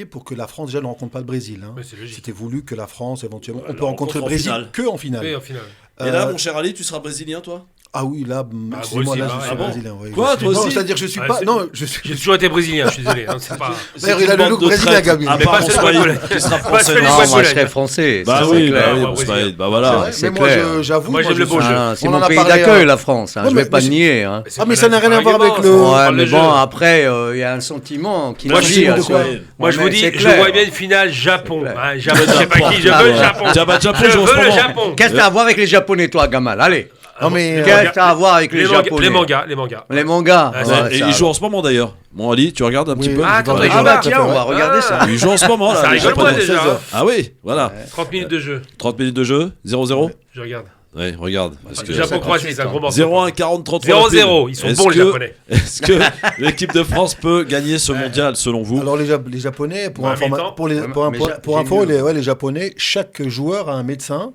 pour que la France déjà ne rencontre pas le Brésil. Hein. Ouais, c'est logique. C'était voulu que la France, éventuellement, on La peut rencontrer le rencontre en Brésil finale. que en finale. Oui, en finale. Et là, Euh, mon cher Ali, tu seras brésilien, toi? Ah oui, là, moi excusez-moi, aussi, là, pareil. je suis Ah bon brésilien. oui. Quoi, toi Non, aussi c'est-à-dire, je suis Ouais, pas. c'est- Non, je suis. J'ai toujours été brésilien, je suis désolé. Hein, c'est pas... D'ailleurs, C'est il a une le bande look de brésilien, traîtres, Gabriel. à Mais part pas mon celui de Smaïd, Guadeloupe. qui sera Pas français. celui de Non, Guadeloupe. moi je serais français. Bah ça, oui, c'est clair. bah oui, Ouais, bon, brésilien. Smaïd, bah voilà. Mais c'est moi, clair. j'avoue. Moi, j'aime le beau jeu. Ah, c'est On mon en a pays parlé, d'accueil, hein. la France. Hein. Ouais, Je vais mais pas c'est- nier. Hein. Ah, mais ça n'a rien à voir avec le. Ouais, mais bon, après, il y a un sentiment qui Moi, nous je dit, suis hein, de quoi c'est- Moi, je Ouais, vous mais dis, c'est je clair. vois bien une finale Japon. C'est clair. Hein, je sais pas qui, je veux le Japon. Tiens, bah, Japon, Je joue en ce veux le moment. Japon. Qu'est-ce que t'as à voir avec les Japonais, toi, Gamal? Allez. Non, mais. Qu'est-ce que t'as à voir avec les Japonais? Les mangas, les mangas. Les mangas. Ah, Ouais, Et ça, il joue en ce moment d'ailleurs. Bon, Ali, tu regardes un petit Oui. peu? Ah, attends, Voilà. il joue Ah bah là. tiens, on va regarder ça. Il joue en ce moment là. Ça les rigole pas Japonais. déjà. 16 heures. Ah oui, voilà. 30 minutes de jeu. 30 minutes de jeu, 0-0. Je regarde. Ouais, regarde. Parce que Japon-Croatie, c'est un gros morceau. 0-1, 40, 33. 0-0, ils sont bons les Japonais. Est-ce que l'équipe de France peut gagner ce mondial selon vous? Alors les Japonais, pour, Ouais, informa- mi-temps. pour, les, Ouais, pour, mais pour- j'ai- pour j'ai info, mieux. les Japonais, chaque joueur a un médecin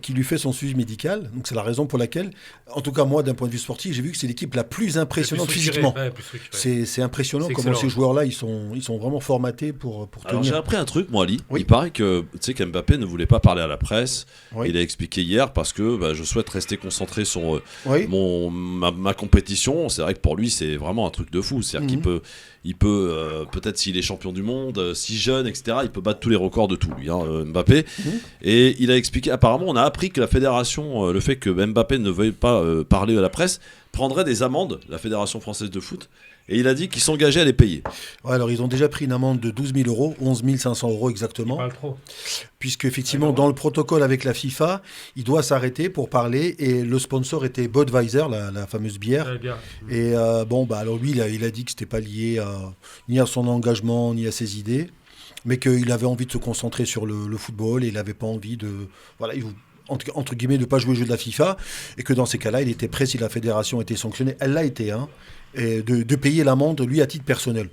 qui lui fait son suivi médical. Donc c'est la raison pour laquelle, en tout cas moi d'un point de vue sportif, j'ai vu que c'est l'équipe la plus impressionnante Plus structuré, physiquement. ouais, plus structuré. C'est impressionnant C'est comment excellent. ces joueurs-là, ils sont vraiment formatés pour Alors j'ai tenir. appris un truc, moi, Ali. Oui. Il paraît que tu sais qu'Mbappé ne voulait pas parler à la presse. Oui. Il a expliqué hier parce que je souhaite rester concentré sur Oui. ma compétition. C'est vrai que pour lui, c'est vraiment un truc de fou. C'est-à-dire qu'il peut, peut-être s'il est champion du monde, si jeune, etc., il peut battre tous les records de tout, lui, hein, Mbappé. Et il a expliqué, apparemment, on a appris que la fédération, le fait que Mbappé ne veuille pas parler à la presse, prendrait des amendes, la Fédération française de foot, Et il a dit qu'ils s'engageaient à les payer. Ouais, alors ils ont déjà pris une amende de 12 000 euros, 11 500 euros exactement. Pas trop. Puisque effectivement, dans le protocole avec la FIFA, il doit s'arrêter pour parler. Et le sponsor était Budweiser, la fameuse bière. Ouais, bien. Et alors lui, il a dit que c'était pas lié ni à son engagement, ni à ses idées, mais qu'il avait envie de se concentrer sur le football et il n'avait pas envie de... Voilà, entre guillemets, de ne pas jouer au jeu de la FIFA. Et que dans ces cas-là, il était prêt, si la fédération était sanctionnée, elle l'a été, et de payer l'amende, lui, à titre personnel.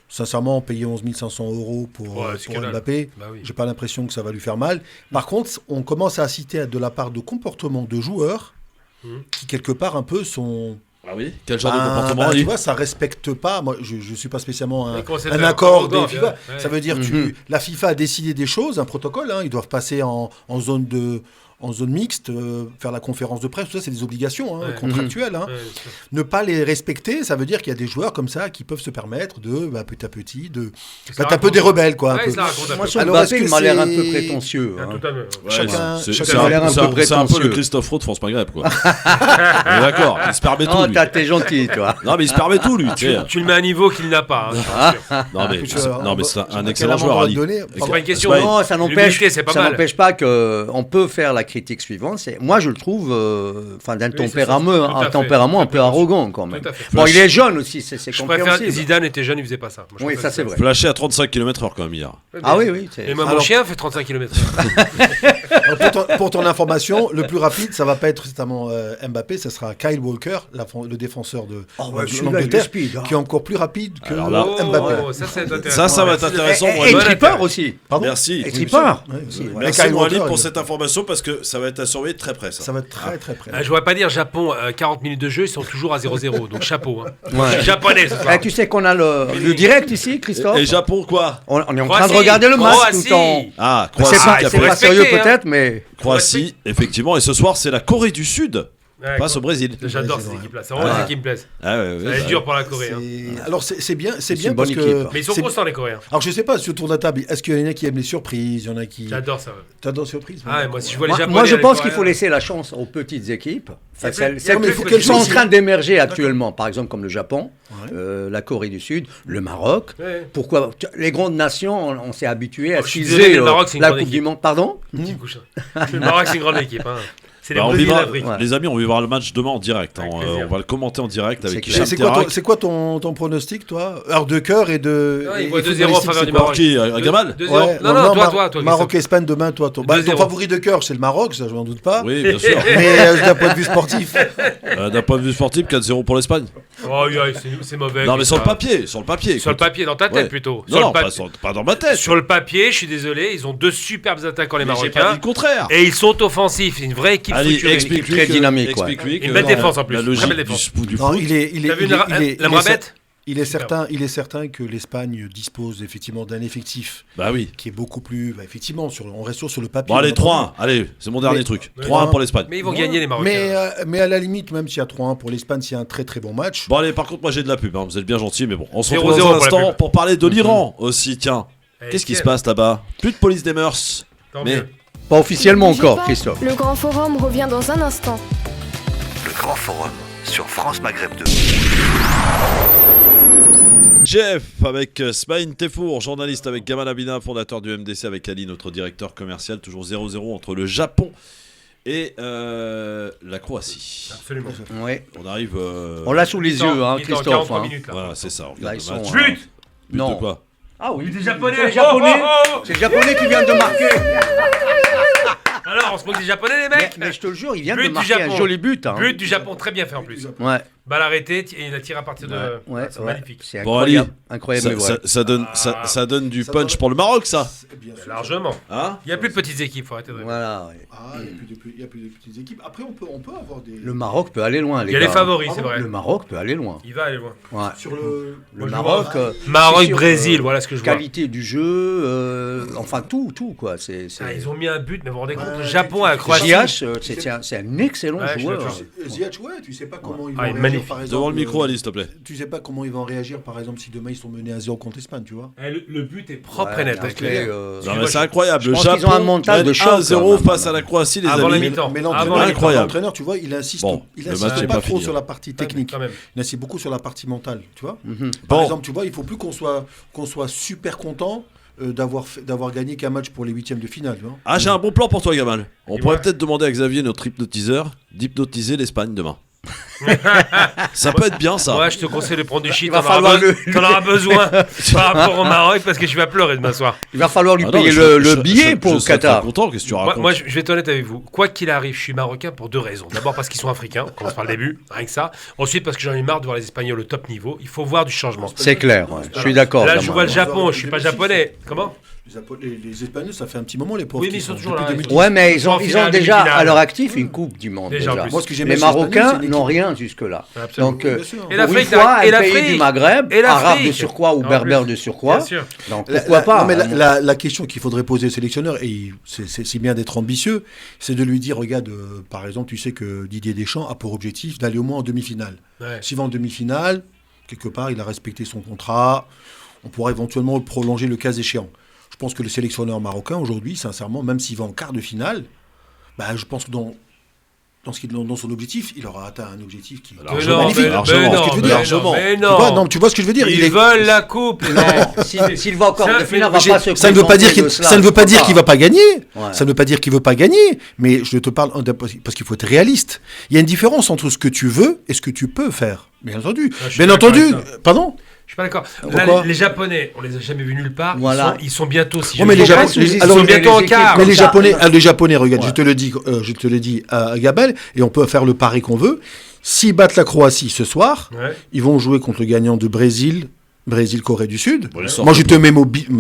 Sincèrement, payer 11 500 euros pour Mbappé, j'ai pas l'impression que ça va lui faire mal. Par contre, on commence à citer de la part de comportements de joueurs qui, quelque part, un peu sont... Ah oui. Quel genre de comportement tu vois, ça respecte pas. Moi, je suis pas spécialement un accord des FIFA. Ouais. Ça veut dire que la FIFA a décidé des choses, un protocole. Ils doivent passer en zone mixte, faire la conférence de presse, tout ça, c'est des obligations contractuelles. Ne pas les respecter, ça veut dire qu'il y a des joueurs comme ça qui peuvent se permettre de, petit à petit, d'être un peu des rebelles, quoi. Moi, sur Mbappé, il m'a l'air un peu prétentieux. C'est un peu le Christophe Roux de France Maghreb, quoi. D'accord, il se permet tout. Oh, t'es gentil, toi. Non, mais il se permet tout, lui. Tu le mets à un niveau qu'il n'a pas. Non, mais c'est un excellent joueur, Ali. C'est pas une question. Non, ça n'empêche pas qu'on peut faire la critique suivante. Moi, je le trouve d'un tempérament un peu arrogant, quand même. Bon, il est jeune aussi, c'est compréhensible. Zidane était jeune, il faisait pas ça. Oui, ça c'est vrai. Flashé à 35 km/h quand même hier. Ah oui. Et moi, mon chien fait 35 km/h. Pour ton information, le plus rapide, ça va pas être certainement Mbappé, ça sera Kyle Walker, le défenseur de l'Angleterre, qui est encore plus rapide que Mbappé. Ça va être intéressant. Et Tripper aussi. Pardon. Merci. Et Tripper. Merci Moali pour cette information parce que ça va être à surveiller de très près. Ça va être très très près. Je voudrais pas dire Japon, 40 minutes de jeu, ils sont toujours à 0-0, donc chapeau. Je suis japonais ce soir. Tu sais qu'on a le direct ici, Christophe. Et Japon quoi? On est en train de regarder le match tout le temps. Ah, Croatie. C'est pas sérieux peut-être, mais... Croatie, effectivement. Et ce soir, c'est la Corée du Sud. Face au Brésil. J'adore ces équipes-là, c'est vraiment des équipes qui me plaisent. Ça va être dur pour la Corée. Alors c'est bien parce que... Mais ils sont constants les Coréens. Alors je sais pas, sur le tour de la table, est-ce qu'il y en a qui aiment les surprises? Il y en a qui... J'adore ça. T'adores les surprises? Moi si je vois les Japonais... Moi je pense qu'il faut laisser la chance aux petites équipes. Celles qui sont en train d'émerger actuellement, par exemple comme le Japon, la Corée du Sud, le Maroc. Pourquoi? Les grandes nations, on s'est habitué à viser la Coupe du Monde. Pardon? Le Maroc c'est une grande équipe. C'est les amis, on va voir le match demain en direct. On va le commenter en direct avec Hicham Terak. C'est quoi ton pronostic, toi? Heure de cœur et de... Il voit 2-0 en faveur du Maroc. Qui? Gamal? Non, toi. Maroc-Espagne demain, toi. Ton favori de cœur, c'est le Maroc, ça je n'en doute pas. Oui, bien sûr. Mais d'un point de vue sportif. D'un point de vue sportif, 4-0 pour l'Espagne. C'est mauvais. Non, mais sur le papier. Sur le papier, dans ta tête plutôt. Non, pas dans ma tête. Sur le papier, je suis désolé, ils ont deux superbes attaquants les Marocains. J'ai pas dit le contraire. Et ils sont offensifs, c'est une vraie équipe. Explique-lui très dynamique. Une belle défense en plus. La logique du foot. Il est certain que l'Espagne dispose effectivement d'un effectif qui est beaucoup plus... effectivement, on reste sur le papier. Bon, allez, 3-1. Allez, c'est mon dernier truc. 3-1 pour l'Espagne. Mais ils vont gagner les Marocains. Mais à la limite, même s'il y a 3-1 pour l'Espagne, c'est un très très bon match. Bon, allez, par contre, moi j'ai de la pub. Vous êtes bien gentils, mais bon. On se retrouve dans un instant pour parler de l'Iran aussi. Tiens, qu'est-ce qui se passe là-bas? Plus de police des mœurs. Mais... Pas officiellement encore, Christophe. Le Grand Forum revient dans un instant. Le Grand Forum sur France Maghreb 2. Jeff avec Smaïn Tefour, journaliste avec Gamal Abina, fondateur du MDC, avec Ali, notre directeur commercial. Toujours 0-0 entre le Japon et la Croatie. Absolument. Ouais. On arrive... On l'a sous les yeux, Christophe. Voilà, c'est ça. Là, ils sont... But de quoi? Ah oui, c'est les Japonais. C'est les Japonais qui viennent de marquer. Alors, on se moque des Japonais, les mecs. Mais je te le jure, ils viennent de marquer un joli but. But du Japon, très bien fait en plus. Ouais. Balle arrêtée, et il a tiré à partir de... c'est magnifique. C'est incroyable. Incroyable. Ça donne du punch pour le Maroc, ça. Largement. Hein? Il n'y a plus de petites équipes, faut arrêter de... Voilà. Il n'y a plus de petites équipes. Après, on peut avoir des... Le Maroc peut aller loin, les gars. Il y a les favoris, c'est vrai. Le Maroc peut aller loin. Il va aller loin. Ouais. Sur le Maroc... Maroc-Brésil, voilà ce que je vois. Qualité du jeu, enfin tout, quoi. Ils ont mis un but, mais vous vous rendez compte, le Japon à la Croatie... Ziyech, c'est un excellent joueur. Ziyech, tu sais pas comment il va magnifique. magnifique. par exemple, Devant le micro, Ali, s'il te plaît. Tu sais pas comment ils vont réagir, par exemple, si demain ils sont menés à 0 contre l'Espagne, tu vois. Le but est propre et net. Non, mais c'est incroyable. Le pense qu'ils ont un mental de choc, 1-0 quand même. face à la Croatie, les Avant la amis. mi-temps. Mais incroyable. l'entraîneur, tu vois, il insiste, Bon, il le insiste match est pas pas trop fini, sur la partie technique. Quand même. Il insiste beaucoup sur la partie mentale, tu vois. Bon. Par exemple, tu vois, il faut plus qu'on soit super content d'avoir gagné qu'un match pour les huitièmes de finale. Tu vois. Ah, j'ai un bon plan pour toi, Gamal. On pourrait peut-être demander à Xavier, notre hypnotiseur, d'hypnotiser l'Espagne demain. Ça peut être bien, ça. Ouais, je te conseille de prendre du shit. Il va falloir T'en auras besoin par rapport au Maroc parce que je vais pleurer demain soir. Il va falloir lui Ah non, payer mais le billet pour je le serais Qatar. très content, qu'est-ce que tu racontes? Moi, je vais être honnête avec vous. Quoi qu'il arrive, je suis marocain pour deux raisons. D'abord parce qu'ils sont africains, on commence par le début, rien que ça. Ensuite parce que j'en ai marre de voir les Espagnols au top niveau. Il faut voir du changement. C'est clair, ouais. Je suis d'accord. Là, Gamal. je vois le Japon, je suis pas japonais. Comment? Les Espagnols, ça fait un petit moment, les pauvres. Oui, mais ils sont toujours là. Ouais, mais ils ont finale, déjà demi-finale. à leur actif une Coupe du Monde. Déjà, en déjà. plus. Moi, ce que j'aime Les bien chez les Marocains Espagnols, c'est n'ont rien jusque-là. Absolument. Donc, Bien sûr. Et pour l'Afrique, une fois, et un pays l'Afrique. du Maghreb, Et l'Afrique. arabe de surcroît ou En berbère plus. de surcroît. Bien sûr. Donc pourquoi pas Non, mais hein. la question qu'il faudrait poser au sélectionneur, et c'est bien d'être ambitieux, c'est de lui dire, regarde, par exemple, tu sais que Didier Deschamps a pour objectif d'aller au moins en demi-finale. Ouais. S'il va en demi-finale, quelque part, il a respecté son contrat, on pourra éventuellement le prolonger le cas échéant. Je pense que le sélectionneur marocain, aujourd'hui, sincèrement, même s'il va en quart de finale, bah, je pense que dans son objectif, il aura atteint un objectif qui Mais est non, magnifique. mais non. Tu vois ce que je veux dire? Ils veulent la coupe. Non, s'il va encore de finale, va Mais pas se ça ne veut pas dire contenter de ça ne veut pas dire qu'il va pas gagner. Ouais. Ça ne veut pas dire qu'il veut pas gagner. Mais je te parle parce qu'il faut être réaliste. Il y a une différence entre ce que tu veux et ce que tu peux faire. Bien entendu. je suis Bien d'accord entendu. avec ça. Pardon. Je suis pas d'accord. Pourquoi Là, les Japonais, on les a jamais vus nulle part. Voilà. Ils sont bientôt. Si Ouais, mais je les me Japonais, trompe, ils alors, sont bientôt en quart. Mais les ça, Japonais, regarde, Ouais. je te le dis à Gabel, et on peut faire le pari qu'on veut. S'ils battent la Croatie ce soir, Ouais. ils vont jouer contre le gagnant de Brésil-Corée du Sud. Bon, ils sortent Moi, je le te mets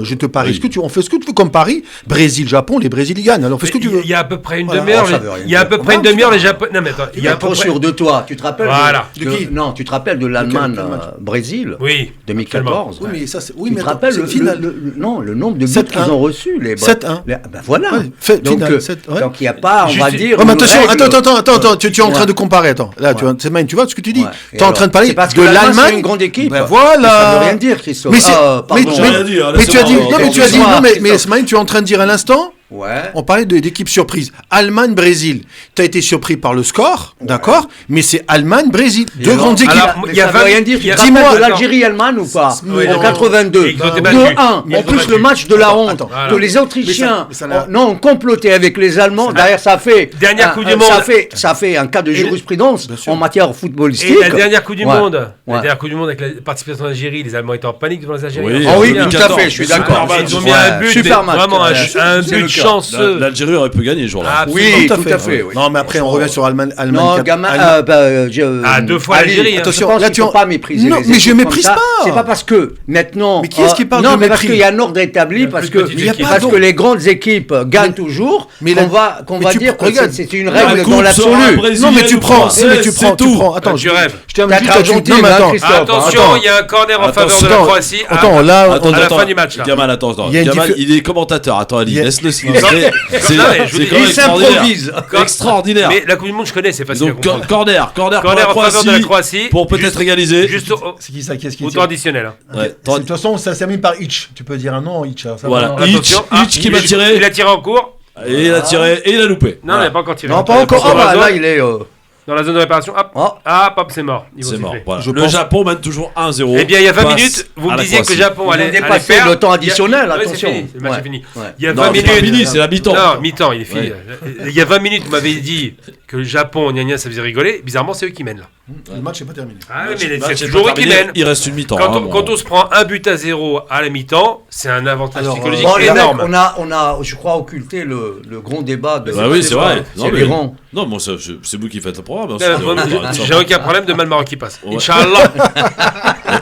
je te parie Oui. on fait ce que tu veux comme pari. Brésil-Japon, les Brésiliens gagnent. Alors, fais ce que tu veux. Il y a à peu près une Voilà. demi-heure. ça veut rien Il y a à peu dire. près une Non, demi-heure, putain. les Japonais. Non, mais attends. Il y a à peu trop près. sûr de toi. Tu te rappelles Voilà. De qui Non, tu te rappelles de l'Allemagne quel match Brésil Oui. 2014. Oui, mais ça, c'est. Oui, Tu mais te attends, rappelles c'est finale. le nombre de buts 7-1. qu'ils ont reçus les 7-1. Ben voilà. Ouais, Donc finale, il 7, ouais. n'y a pas, on va Juste- dire. Ouais, mais une attention, règle. attends, tu es en train Ouais. de comparer. Attends, là, Ouais. tu vois ce que tu dis. Ouais. Tu Et es en alors, train de parler c'est parce de que l'Allemagne, l'Allemagne. c'est une grande équipe. Ben voilà. Ça veut rien dire, Christophe. Mais c'est- Pardon. J'ai rien dit, hein, Mais tu as dit, laissez-moi, non, mais tu as dit, excuse-moi, non, mais Christophe. Ismaël, tu es en train de dire à l'instant, Ouais. on parlait d'équipe surprise. Allemagne-Brésil. Tu as été surpris par le score, d'accord, mais c'est Allemagne-Brésil. Deux grandes équipes. Alors, Mais il y a ça veut 20 rien dire. Tu te dis-moi, rappelles de attends. l'Algérie-Allemagne ou pas Oui, En non. 82. Ils ont été 2-1. battus. En plus, le match de la honte. Attends. Que les Autrichiens Mais ça n'a- ont comploté avec les Allemands. Derrière, ça fait. Dernière Coupe du Monde. Ça fait un cas de Et- jurisprudence Bien sûr. en matière footballistique. Et la dernière Coupe du Ouais. Monde, la Ouais. dernière Coupe du Monde avec la participation d'Algérie, les Allemands étaient en panique devant les Algériens. Oui, Ah oui, en tout à fait, je suis 2014, d'accord. super Ils ont match. mis un Ouais, but, super mais match. vraiment un C'est le but cas. chanceux. L'Algérie aurait pu gagner ce jour-là. Ah, Oui, Tout à tout fait. à fait. oui. Non, mais après, on revient sur Allemagne. Non, Cap- gamin, Allemagne. Ah, deux fois Ali, l'Algérie, hein. Attention, je pense là, qu'il tu faut en- pas mépriser Non, les mais je équipes méprise comme ça. pas. C'est pas parce que maintenant. Mais qui est-ce qui parle non, de mais parce mépris qu'il y a un ordre établi, parce plus que petite équipe. parce que les grandes équipes gagnent toujours. mais qu'on la- va mais va tu- dire que regarde. c'est une La règle coupe dans l'absolu. sera brésilienne Non, mais tu ou prends. française, Mais tu c'est prends. tout. Attends, Tu rêves. Je termine T'as juste là-dessus. Argentine, Non, mais hein, attends. Christophe. Attention, il y a un corner en faveur de la Croatie. Attends, là, Attends, à la attends, fin du match, là. Gamal, attends. Il y a une Gamal, diffé- il est commentateur. Attends, Ali, Il y a- laisse-le s'illustrer. C'est Non, mais je vous dis, quand même il extraordinaire. s'improvise. Extraordinaire. Mais la Coupe du Monde, je connais, c'est facile à Donc, comprendre. corner pour la Corner en faveur de la Croatie. pour peut-être égaliser. Juste C'est qui ça? Qu'est-ce qui au temps additionnel. hein. Ouais, De toute façon, ça se termine par Hitch. Tu peux dire un nom en Hitch. hein, ça Voilà. va. Attention. Hitch qui m'a tiré. Il a tiré en cours. Et il a tiré et il a loupé. Non, il n'a pas encore tiré. Non, pas encore. Dans Oh, la bah, zone- là, il est. Dans la zone de réparation. Hop, Oh. hop, c'est mort. Ils vont C'est mort. siffler. Voilà. Je Le pense- Japon mène toujours 1-0. Eh bien, il y a 20 face minutes, vous à me la disiez que le Croatie. Japon Ils ont allait dépassé faire. le temps additionnel, Oui, c'est attention. fini, le match Ouais. est fini. Ouais. Il y a Non, 20 c'est pas minutes. fini, c'est la mi-temps. Non, mi-temps, il est fini. Ouais. Il y a 20 minutes, vous m'avez dit que le Japon, gna gna, ça faisait rigoler. Bizarrement, c'est eux qui mènent là. Le match n'est pas terminé. Ah, Le mais match c'est est toujours pas eux qui terminé. mènent. Il reste une mi-temps. Quand hein, bon. quand on se prend un but à 0 à la mi-temps, c'est un avantage Alors, psychologique Bon, les mecs, énorme. on a, je crois, occulté le grand débat de. Bah oui, c'est vrai. Non, C'est mais- l'Iran. Non, moi, c'est vous qui faites le programme. hein, Bon, c'est- J'ai aucun problème de mal Maroc qui passe. Ouais. Inch'Allah.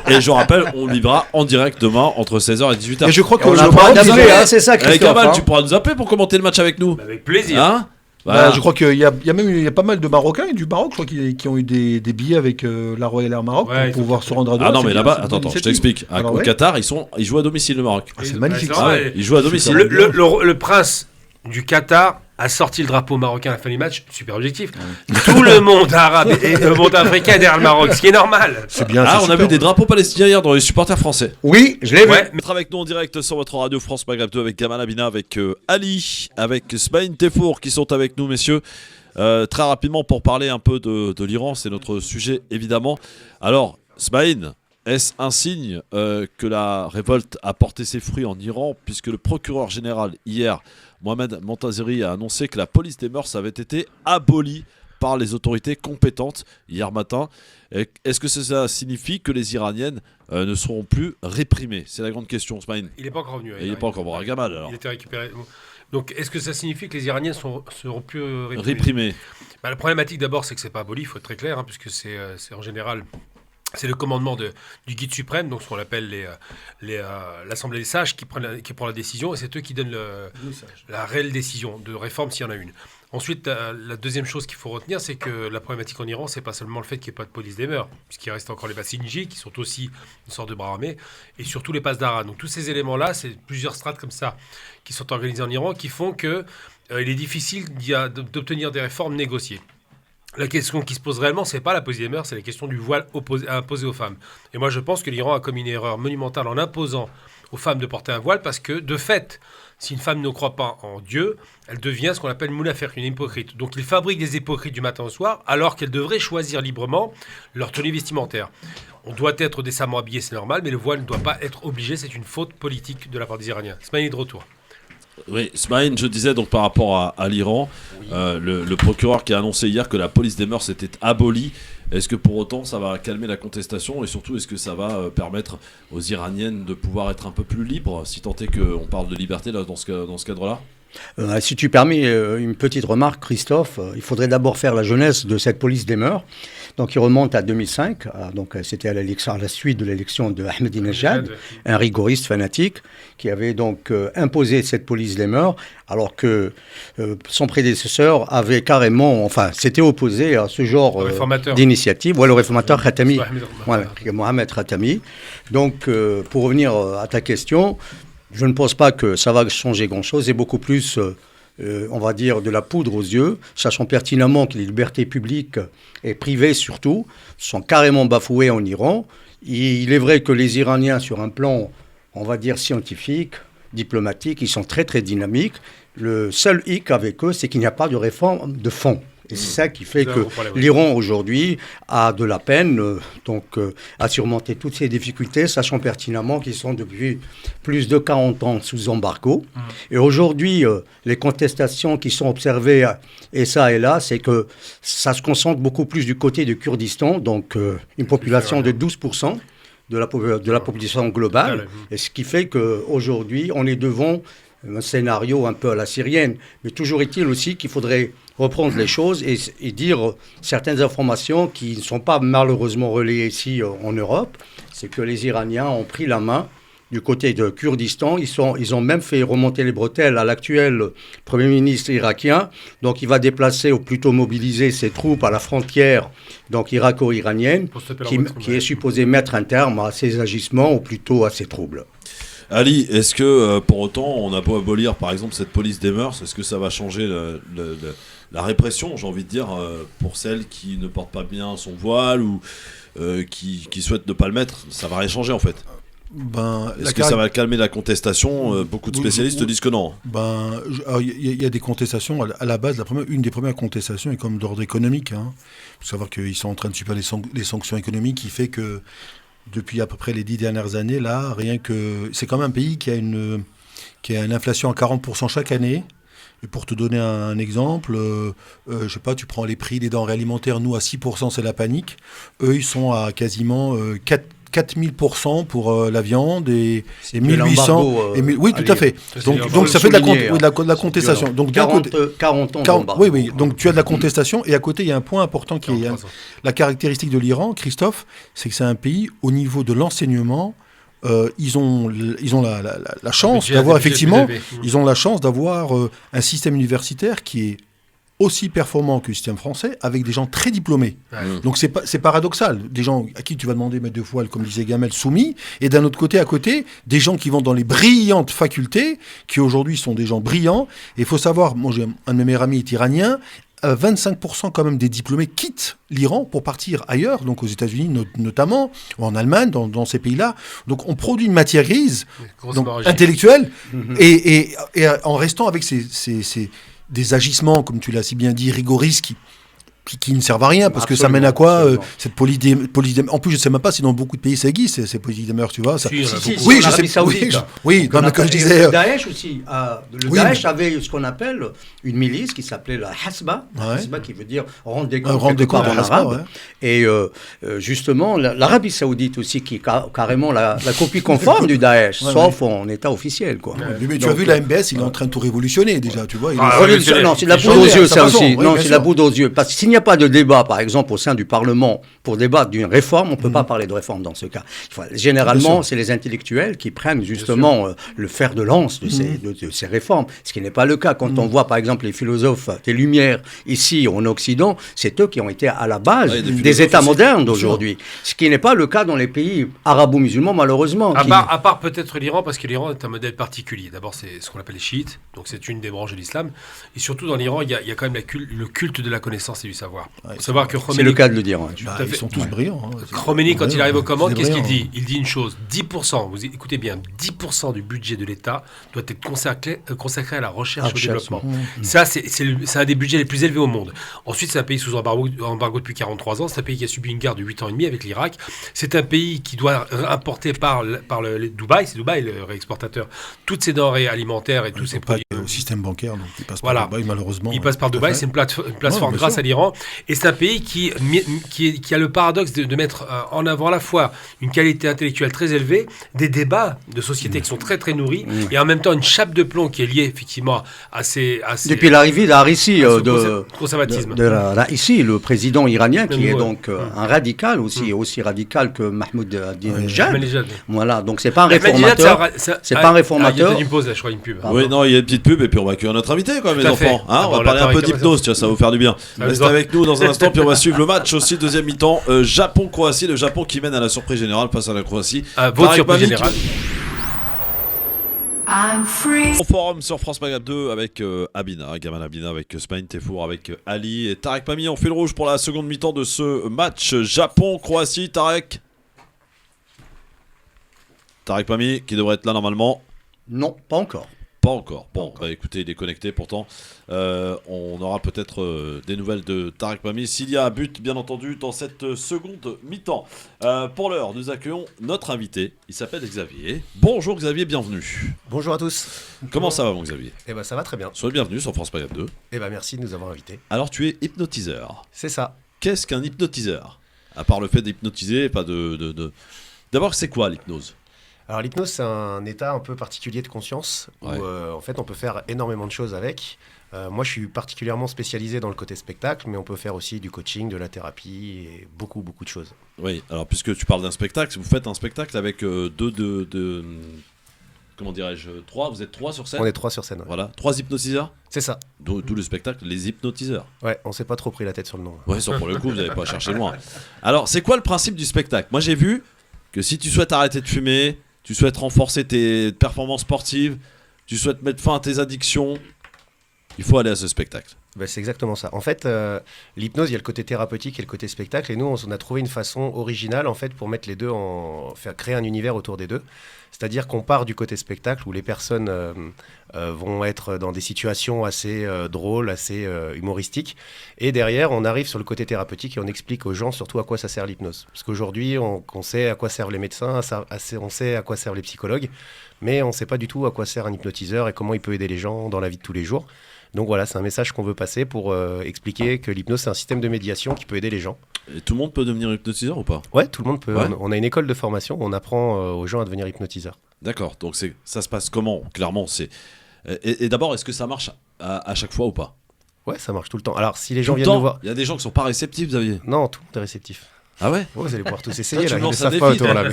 Et je rappelle, on vivra en direct demain entre 16h et 18h. Et je crois que On le a pas Maroc, d'appeler, ils ont- hein, c'est ça, Eh, Christophe. Gamal, hein. tu pourras nous appeler pour commenter le match avec nous. Avec plaisir. Hein Bah, Voilà. je crois qu'il y a pas mal de Marocains et du Maroc, je crois, qui ont eu des billets avec la Royal Air Maroc Ouais, pour pouvoir se rendre à Doha. Ah non, C'est mais bien, là-bas, c'est une attends, bonne je initiative. t'explique. Alors, Au ouais. Qatar, ils jouent à domicile, le Maroc. Ah, c'est magnifique. c'est Ah vrai. ouais, ils jouent à domicile. Le prince du Qatar a sorti le drapeau marocain à la fin du match, super objectif. Tout le monde arabe et le monde africain est derrière le Maroc, ce qui est normal. C'est bien. On a vu des drapeaux palestiniens hier dans les supporters français. Oui, je l'ai vu. Être avec nous en direct sur votre radio France Maghreb 2 avec Gamal Abina, avec Ali, avec Smaïn Tefour qui sont avec nous, messieurs. Très rapidement pour parler un peu de l'Iran, c'est notre sujet évidemment. Alors, Smaïn, est-ce un signe que la révolte a porté ses fruits en Iran, puisque le procureur général hier, Mohamed Montazeri, a annoncé que la police des mœurs avait été abolie par les autorités compétentes hier matin. Est-ce que ça signifie que les Iraniennes ne seront plus réprimées? C'est la grande question, Smaïn. Il n'est pas encore revenu. Il n'est pas encore à Gamal alors. Il était récupéré. Donc, est-ce que ça signifie que les Iraniens seront plus réprimés? La problématique d'abord, c'est que c'est pas aboli, il faut être très clair, puisque c'est en général. C'est le commandement du guide suprême, donc ce qu'on appelle l'Assemblée des sages, qui prend la décision, et c'est eux qui donnent la réelle décision de réforme s'il y en a une. Ensuite, la deuxième chose qu'il faut retenir, c'est que la problématique en Iran, c'est pas seulement le fait qu'il n'y ait pas de police des mœurs, puisqu'il reste encore les Bassinji, qui sont aussi une sorte de bras armés, et surtout les Pasdaran. Donc tous ces éléments-là, c'est plusieurs strates comme ça qui sont organisés en Iran, qui font que il est difficile d'obtenir des réformes négociées. La question qui se pose réellement, c'est pas la police des mœurs, c'est la question du voile imposé aux femmes. Et moi, je pense que l'Iran a commis une erreur monumentale en imposant aux femmes de porter un voile, parce que, de fait, si une femme ne croit pas en Dieu, elle devient ce qu'on appelle moulafer, une hypocrite. Donc, ils fabriquent des hypocrites du matin au soir, alors qu'elles devraient choisir librement leur tenue vestimentaire. On doit être décemment habillé, c'est normal, mais le voile ne doit pas être obligé, c'est une faute politique de la part des Iraniens. Smaïn est de retour. Oui, Smaïn, je disais donc par rapport à l'Iran, le procureur qui a annoncé hier que la police des mœurs était abolie, est-ce que pour autant ça va calmer la contestation et surtout est-ce que ça va permettre aux Iraniennes de pouvoir être un peu plus libres, si tant est qu'on parle de liberté là, dans ce cadre-là? Si tu permets une petite remarque, Christophe, il faudrait d'abord faire la jeunesse de cette police des mœurs. Donc, il remonte à 2005. Donc, c'était à la suite de l'élection de Ahmadinejad, un rigoriste fanatique qui avait donc imposé cette police des mœurs, alors que son prédécesseur avait carrément, s'était opposé à ce genre d'initiative. Le réformateur Khatami, Mohamed Khatami. Donc, pour revenir à ta question, je ne pense pas que ça va changer grand-chose. C'est beaucoup plus, on va dire, de la poudre aux yeux, sachant pertinemment que les libertés publiques et privées surtout sont carrément bafouées en Iran. Il est vrai que les Iraniens, sur un plan, on va dire, scientifique, diplomatique, ils sont très très dynamiques. Le seul hic avec eux, c'est qu'il n'y a pas de réforme de fond. Et c'est ça qui fait que l'Iran aujourd'hui a de la peine à surmonter toutes ces difficultés, sachant pertinemment qu'ils sont depuis plus de 40 ans sous embargo. Et aujourd'hui, les contestations qui sont observées et ça et là, c'est que ça se concentre beaucoup plus du côté du Kurdistan, donc une population de 12% de la population globale. Et ce qui fait qu'aujourd'hui, on est devant un scénario un peu à la syrienne. Mais toujours est-il aussi qu'il faudrait reprendre les choses et dire certaines informations qui ne sont pas malheureusement relayées ici en Europe. C'est que les Iraniens ont pris la main du côté de Kurdistan. Ils ont même fait remonter les bretelles à l'actuel Premier ministre irakien. Donc il va déplacer ou plutôt mobiliser ses troupes à la frontière donc irako-iranienne qui est supposé mettre un terme à ces agissements ou plutôt à ces troubles. Ali, est-ce que pour autant on a beau abolir par exemple cette police des mœurs, est-ce que ça va changer la répression, j'ai envie de dire, pour celles qui ne portent pas bien son voile ou qui souhaitent ne pas le mettre? Ça va rien changer en fait. Est-ce que ça va calmer la contestation? Beaucoup de spécialistes disent que non. Il y a des contestations. À la base, une des premières contestations est comme d'ordre économique. Il faut savoir qu'ils sont en train de subir les sanctions économiques qui fait que depuis à peu près les 10 dernières années, là, c'est quand même un pays qui a une inflation à 40% chaque année. Et pour te donner un exemple, je sais pas, tu prends les prix des denrées alimentaires, nous à 6%, c'est la panique. Eux, ils sont à quasiment 4000% pour la viande et 1800. Oui, tout à fait. Donc ça fait de la contestation. Violent. Donc 40 ans d'embargo. Oui. Donc tu as de la contestation et à côté il y a un point important qui est la caractéristique de l'Iran, Christophe, c'est que c'est un pays au niveau de l'enseignement. Ils ont la chance d'avoir effectivement, ils ont la chance d'avoir un système universitaire qui est aussi performant que le système français, avec des gens très diplômés. Donc c'est paradoxal. Des gens à qui tu vas demander mettre de voile, comme disait Gamel, soumis, et d'un autre côté, à côté, des gens qui vont dans les brillantes facultés, qui aujourd'hui sont des gens brillants. Et il faut savoir, moi j'ai un de mes meilleurs amis est iranien, 25% quand même des diplômés quittent l'Iran pour partir ailleurs, donc aux États-Unis notamment, ou en Allemagne, dans ces pays-là. Donc on produit une matière grise, donc intellectuelle, et en restant avec des agissements, comme tu l'as si bien dit, rigoristes, qui ne servent à rien, parce que ça mène à quoi cette polydémie. En plus, je ne sais même pas si dans beaucoup de pays ça existe, ces polydémeurs, tu vois. Ça... Oui, je sais. Saoudite. Oui, comme je disais. Le Daesh aussi. Le Daesh avait ce qu'on appelle une milice qui s'appelait la Hasba. Hasba qui veut dire rendre des comptes en arabe. Et justement, l'Arabie Saoudite aussi, qui est carrément la copie conforme du Daesh, sauf en état officiel, quoi. Mais tu as vu, la MBS, il est en train de tout révolutionner déjà, tu vois. Non, c'est de la poudre aux yeux, ça aussi. Non, c'est de la poudre aux yeux. Parce que s'il n'y a pas de débat, par exemple, au sein du Parlement, pour débattre d'une réforme, on ne peut pas parler de réforme dans ce cas. Généralement, c'est les intellectuels qui prennent justement le fer de lance de ces réformes, ce qui n'est pas le cas. Quand on voit, par exemple, les philosophes des Lumières ici en Occident, c'est eux qui ont été à la base des États modernes d'aujourd'hui. Ce qui n'est pas le cas dans les pays arabo-musulmans, malheureusement. À part peut-être l'Iran, parce que l'Iran est un modèle particulier. D'abord, c'est ce qu'on appelle les chiites, donc c'est une des branches de l'islam. Et surtout, dans l'Iran, il y a quand même le culte de la connaissance et du savoir. Savoir que c'est le cas de le dire. Ils sont tous brillants. Khomeini, quand il arrive aux commandes, qu'est-ce qu'il dit ? Il dit une chose, 10%, vous écoutez bien, 10% du budget de l'État doit être consacré à la recherche et au développement. Ça, c'est un des budgets les plus élevés au monde. Ensuite, c'est un pays sous embargo depuis 43 ans, c'est un pays qui a subi une guerre de 8 ans et demi avec l'Irak. C'est un pays qui doit importer par le Dubaï, c'est Dubaï le réexportateur, toutes ses denrées alimentaires et tous ses produits. Au système bancaire, donc il passe par Dubaï, malheureusement. Il passe par Dubaï, c'est une plateforme grâce à l'Iran. Et c'est un pays qui a le paradoxe de mettre en avant à la fois une qualité intellectuelle très élevée, des débats de société qui sont très très nourris, et en même temps une chape de plomb qui est liée effectivement à ces depuis l'arrivée d'Arissi, conservatisme. de Raisi, le président iranien, qui est donc un radical aussi radical que Mahmoud Ahmadinejad. Voilà, donc c'est pas un réformateur. C'est pas un réformateur. Il y a une pause là, je crois, une pub. Oui, non, il y a une petite pub et puis on va accueillir notre invité quand même, les enfants. On va parler un peu d'hypnose, ça va vous faire du bien. Restez avec nous dans un instant, puis on va suivre le match aussi, deuxième mi-temps. Japon-Croatie, le Japon qui mène à la surprise générale face à la Croatie. Votre surprise générale. Au forum sur France Maghreb 2 avec Gamal Abina, avec Smaïn Tefour, avec Ali et Tarek Pami. On fait le rouge pour la seconde mi-temps de ce match Japon-Croatie. Tarek Pami qui devrait être là normalement. Non, pas encore. Pas encore. Bon, bah écoutez, il est connecté pourtant. On aura peut-être des nouvelles de Tarek Pami s'il y a un but, bien entendu, dans cette seconde mi-temps. Pour l'heure, nous accueillons notre invité. Il s'appelle Xavier. Bonjour Xavier, bienvenue. Bonjour à tous. Comment ça va, mon Xavier ? Eh ben, ça va très bien. Soyez bienvenue sur France Maghreb 2. Eh ben, merci de nous avoir invités. Alors, tu es hypnotiseur. C'est ça. Qu'est-ce qu'un hypnotiseur ? À part le fait d'hypnotiser, pas de... D'abord, c'est quoi l'hypnose ? Alors l'hypnose, c'est un état un peu particulier de conscience où en fait on peut faire énormément de choses avec. Moi je suis particulièrement spécialisé dans le côté spectacle, mais on peut faire aussi du coaching, de la thérapie et beaucoup de choses. Oui, alors puisque tu parles d'un spectacle, vous faites un spectacle avec comment dirais-je, vous êtes 3 sur scène ? On est 3 sur scène, ouais. Voilà, 3 hypnotiseurs ? C'est ça. D'où le spectacle, les hypnotiseurs. Ouais, on s'est pas trop pris la tête sur le nom. Ouais, pour le coup, vous n'avez pas cherché loin. Alors, c'est quoi le principe du spectacle ? Moi j'ai vu que si tu souhaites arrêter de fumer, tu souhaites renforcer tes performances sportives, tu souhaites mettre fin à tes addictions, il faut aller à ce spectacle. Ben, c'est exactement ça. En fait, l'hypnose, il y a le côté thérapeutique et le côté spectacle. Et nous, on a trouvé une façon originale en fait, pour mettre les deux, créer un univers autour des deux. C'est-à-dire qu'on part du côté spectacle où les personnes vont être dans des situations assez drôles, assez humoristiques. Et derrière, on arrive sur le côté thérapeutique et on explique aux gens surtout à quoi ça sert l'hypnose. Parce qu'aujourd'hui, on sait à quoi servent les médecins, on sait à quoi servent les psychologues, mais on ne sait pas du tout à quoi sert un hypnotiseur et comment il peut aider les gens dans la vie de tous les jours. Donc voilà, c'est un message qu'on veut passer pour expliquer que l'hypnose, c'est un système de médiation qui peut aider les gens. Et tout le monde peut devenir hypnotiseur ou pas ? Ouais, tout le monde peut. Ouais. On a une école de formation, on apprend aux gens à devenir hypnotiseurs. D'accord, donc ça se passe comment ? Clairement, c'est... Et d'abord, est-ce que ça marche à chaque fois ou pas ? Ouais, ça marche tout le temps. Alors, si les gens viennent nous voir... Il y a des gens qui sont pas réceptifs, Xavier ? Non, tout le monde est réceptif. Ah ouais? Vous allez pouvoir tous essayer. Tu là, me ils lances le un savent pas défi. autour, là.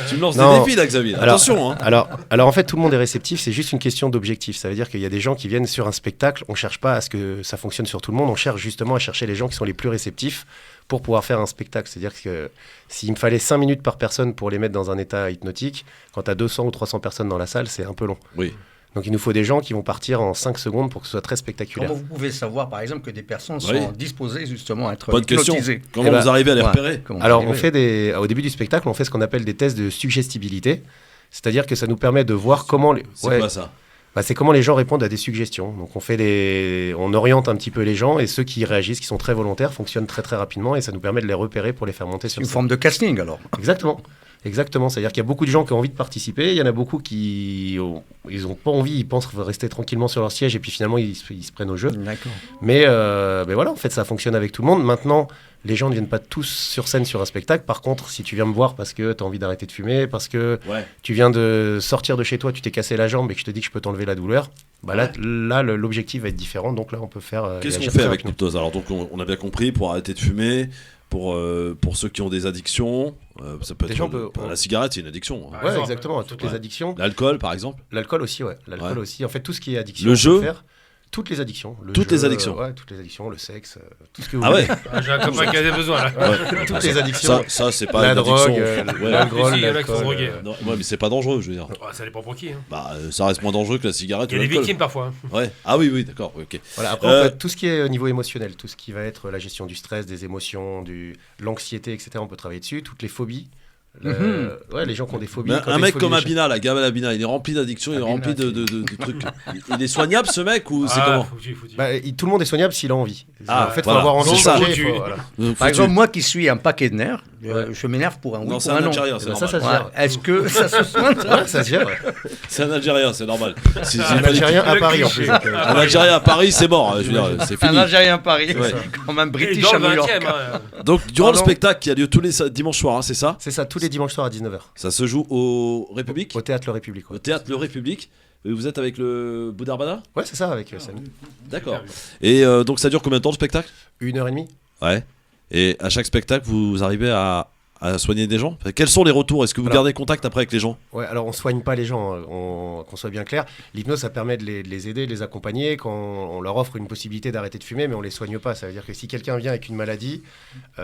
Tu me lances Non. des défis là, Xavier. Alors- Attention. Hein. Alors en fait, tout le monde est réceptif, c'est juste une question d'objectif. Ça veut dire qu'il y a des gens qui viennent sur un spectacle, on cherche pas à ce que ça fonctionne sur tout le monde, on cherche justement à chercher les gens qui sont les plus réceptifs pour pouvoir faire un spectacle. C'est-à-dire que s'il me fallait 5 minutes par personne pour les mettre dans un état hypnotique, quand tu as 200 ou 300 personnes dans la salle, c'est un peu long. Oui. Donc il nous faut des gens qui vont partir en 5 secondes pour que ce soit très spectaculaire. Comment vous pouvez savoir, par exemple, que des personnes Oui. sont disposées justement à être Bonne question. hypnotisées? Comment Eh ben, vous arrivez à les Ouais. repérer? Comment vous Alors arrivez? au début du spectacle, on fait ce qu'on appelle des tests de suggestibilité. C'est-à-dire que ça nous permet de voir comment... C'est quoi ça? C'est comment les gens répondent à des suggestions. Donc on oriente un petit peu les gens et ceux qui réagissent, qui sont très volontaires, fonctionnent très très rapidement et ça nous permet de les repérer pour les faire monter C'est sur une scène. forme de casting, alors. Exactement. C'est-à-dire qu'il y a beaucoup de gens qui ont envie de participer. Il y en a beaucoup qui ils ont pas envie, ils pensent rester tranquillement sur leur siège et puis finalement ils se prennent au jeu. D'accord. Mais voilà, en fait, ça fonctionne avec tout le monde. Maintenant, les gens ne viennent pas tous sur scène sur un spectacle. Par contre, si tu viens me voir parce que tu as envie d'arrêter de fumer, parce que Ouais. tu viens de sortir de chez toi, tu t'es cassé la jambe et que je te dis que je peux t'enlever la douleur, l'objectif va être différent. Donc là, on peut faire... Qu'est-ce qu'on réagir fait très avec rapidement. l'hypnose? Alors donc on a bien compris, pour arrêter de fumer, pour ceux qui ont des addictions, ça peut être Déjà, on peut- la cigarette, c'est une addiction. hein. Par Ouais, exemple, exactement. ouais, Toutes ouais. les addictions. L'alcool par exemple. L'alcool aussi, ouais. L'alcool Ouais. aussi. En fait, tout ce qui est addiction. Le on peut jeu faire. Toutes les addictions. Toutes les addictions. Ouais, toutes les addictions, le sexe, tout ce que vous Ah ouais. J'ai un copain qui a des besoins là. Toutes les addictions. Ça c'est pas La une addiction. drogue, Ouais. l'alcool, Si, il y en a qui sont l'alcool, drogués. Non, ouais, mais c'est pas dangereux, je veux dire. Ouais, ça dépend pour qui. Hein. Bah, ça reste moins dangereux que la cigarette Il y ou a des l'alcool. victimes parfois. Hein. Ouais. Ah oui, d'accord. Ok. Voilà, après, en fait, tout ce qui est au niveau émotionnel, tout ce qui va être la gestion du stress, des émotions, l'anxiété, etc., on peut travailler dessus. Toutes les phobies. Ouais, les gens qui ont des phobies. Mais quand un t'as mec une phobie comme des Abina, la Gamal Abina, il est rempli d'addictions, il est Abina, rempli de trucs. Il est soignable ce mec ou c'est comment? Faut dire. Bah, tout le monde est soignable s'il a envie. Ah, en fait, il voilà, faut avoir envie de c'est ça. changer. Faut- Voilà. Par exemple, moi qui suis un paquet de nerfs, je m'énerve pour un oui, Non, pour c'est un un non. Algérien, c'est Eh ben, ça, normal. ça se gère. Ouais. Est-ce que ça se soigne ça Ouais, ça se gère. Ouais. C'est un Algérien, c'est normal. C'est Un pas Algérien à Le Paris en cliché. plus. donc, Un Algérien à Paris, c'est mort. Je veux dire, c'est Un fini. Algérien à Paris, Ouais. comme un Et British dans à le New York. 20e. Hein. Donc, durant le Pardon. spectacle qui a lieu tous les dimanches soirs, hein, c'est ça? C'est ça, tous les dimanches soirs à 19h. Ça se joue au République, Au théâtre Le République. au Ouais, théâtre Le République. Et vous êtes avec le Boudarbada? ouais c'est ça, avec Samy. D'accord. Et donc, ça dure combien de temps le spectacle? 1h30. Ouais. Et à chaque spectacle, vous arrivez à soigner des gens? Quels sont les retours? Est-ce que vous Alors- gardez contact après avec les gens? Ouais, alors on soigne pas les gens, qu'on soit bien clair. L'hypnose, ça permet de les aider, de les accompagner quand on leur offre une possibilité d'arrêter de fumer, mais on les soigne pas. Ça veut dire que si quelqu'un vient avec une maladie, il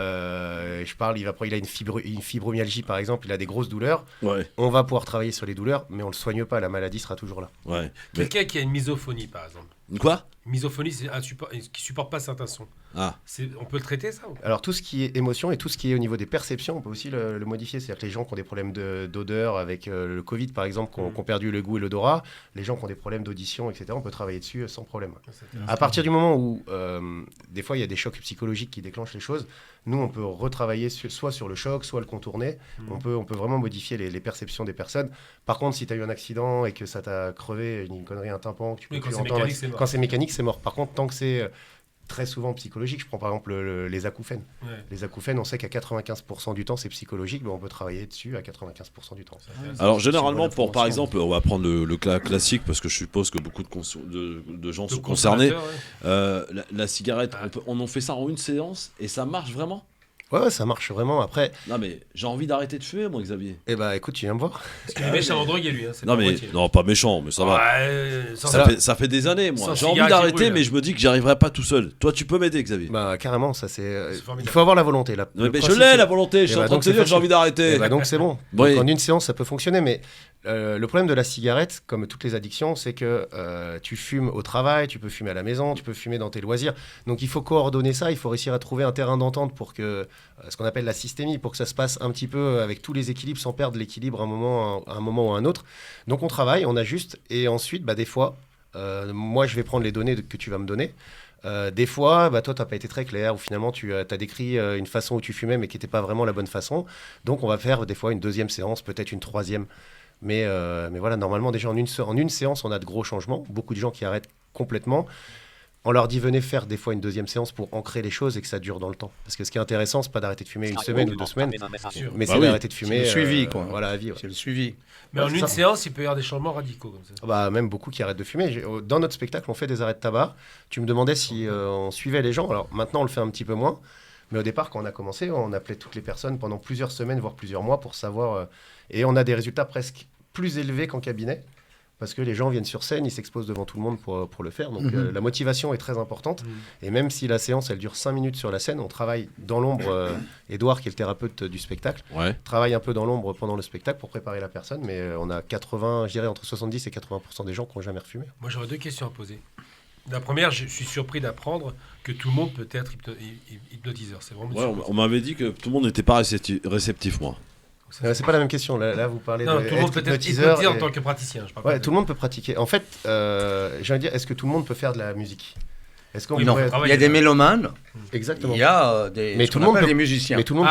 a une fibromyalgie par exemple, il a des grosses douleurs, Ouais. on va pouvoir travailler sur les douleurs, mais on le soigne pas. La maladie sera toujours là. Ouais. Mais... Quelqu'un qui a une misophonie par exemple. Quoi? Misophonie, c'est qui supporte pas certains sons. Ah. On peut le traiter ça ou pas? Alors tout ce qui est émotion et tout ce qui est au niveau des perceptions, on peut aussi le modifier. C'est-à-dire que les gens qui ont des problèmes d'odeur avec le Covid par exemple, qui ont perdu le goût et l'odorat, les gens qui ont des problèmes d'audition, etc., on peut travailler dessus sans problème. À partir du moment où, des fois, il y a des chocs psychologiques qui déclenchent les choses, nous, on peut retravailler soit sur le choc, soit le contourner. On peut vraiment modifier les perceptions des personnes. Par contre, si tu as eu un accident et que ça t'a crevé, une connerie, un tympan, que tu peux Oui, quand plus c'est entendre, mécanique, c'est mort. quand c'est mécanique, c'est mort. Par contre, tant que c'est très souvent psychologique, je prends par exemple les acouphènes. Ouais. Les acouphènes, on sait qu'à 95% du temps, c'est psychologique, mais on peut travailler dessus à 95% du temps. Alors généralement, bonne pour par information. exemple, on va prendre le cas classique parce que je suppose que beaucoup de gens sont concernés. La cigarette, on en fait ça en une séance et ça marche vraiment? Ouais, ça marche vraiment. Après, Non mais j'ai envie d'arrêter de fumer, moi, Xavier. eh ben, écoute, tu viens me voir. Parce qu'il est méchant en drogué lui. Hein, c'est Non pas mais moitié. non, pas méchant, mais ça va. Ouais, Ça fait des années, moi. Sans J'ai envie cigarette, d'arrêter, il brûle. mais je me dis que j'y arriverai pas tout seul. Toi, tu peux m'aider, Xavier. Bah, carrément, ça c'est. C'est formidable. Il faut avoir la volonté là. Non, Le mais je principe, l'ai c'est- la volonté. Je suis Eh en bah, train de donc te c'est dire que j'ai facile. envie d'arrêter. Eh bah, donc c'est bon. Oui. Donc, en une séance, ça peut fonctionner, mais le problème de la cigarette, comme toutes les addictions, c'est que tu fumes au travail, tu peux fumer à la maison, tu peux fumer dans tes loisirs. Donc il faut coordonner ça, il faut réussir à trouver un terrain d'entente pour que ce qu'on appelle la systémie, pour que ça se passe un petit peu avec tous les équilibres sans perdre l'équilibre à un moment ou à un autre. Donc on travaille, on ajuste, et ensuite, bah, des fois, moi je vais prendre les données que tu vas me donner. Des fois, bah, toi, tu n'as pas été très clair, ou finalement, tu as décrit une façon où tu fumais, mais qui n'était pas vraiment la bonne façon. Donc, on va faire des fois une deuxième séance, peut-être une troisième. Mais voilà, normalement, déjà en une séance, on a de gros changements. Beaucoup de gens qui arrêtent complètement. On leur dit, venez faire des fois une deuxième séance pour ancrer les choses et que ça dure dans le temps. Parce que ce qui est intéressant, c'est pas d'arrêter de fumer une semaine ou 2 semaines, mais Bah c'est oui. d'arrêter de fumer. C'est le suivi, quoi. Voilà, à vie. Ouais. C'est le suivi. Mais Ouais, en c'est une ça. séance, il peut y avoir des changements radicaux comme ça. Bah, même beaucoup qui arrêtent de fumer. Dans notre spectacle, on fait des arrêts de tabac. Tu me demandais si on suivait les gens. Alors maintenant, on le fait un petit peu moins. Mais au départ, quand on a commencé, on appelait toutes les personnes pendant plusieurs semaines, voire plusieurs mois pour savoir. Et on a des résultats presque plus élevés qu'en cabinet. Parce que les gens viennent sur scène, ils s'exposent devant tout le monde pour le faire. Donc la motivation est très importante. Et même si la séance, elle dure 5 minutes sur la scène, on travaille dans l'ombre. Édouard, qui est le thérapeute du spectacle, travaille un peu dans l'ombre pendant le spectacle pour préparer la personne. Mais on a 80, je dirais entre 70 et 80% des gens qui n'ont jamais refumé. Moi, j'aurais 2 questions à poser. La première, je suis surpris d'apprendre que tout le monde peut être hypnotiseur. C'est vraiment on m'avait dit que tout le monde n'était pas réceptif, moi. C'est pas la même question. Là vous parlez de tout le monde peut être hypnotiseur en tant que praticien. Tout le monde peut pratiquer. En fait, j'ai envie de dire, est-ce que tout le monde peut faire de la musique? Est-ce qu'on il y a des mélomanes. Exactement. Il y a des, tout le monde des musiciens. Mais tout le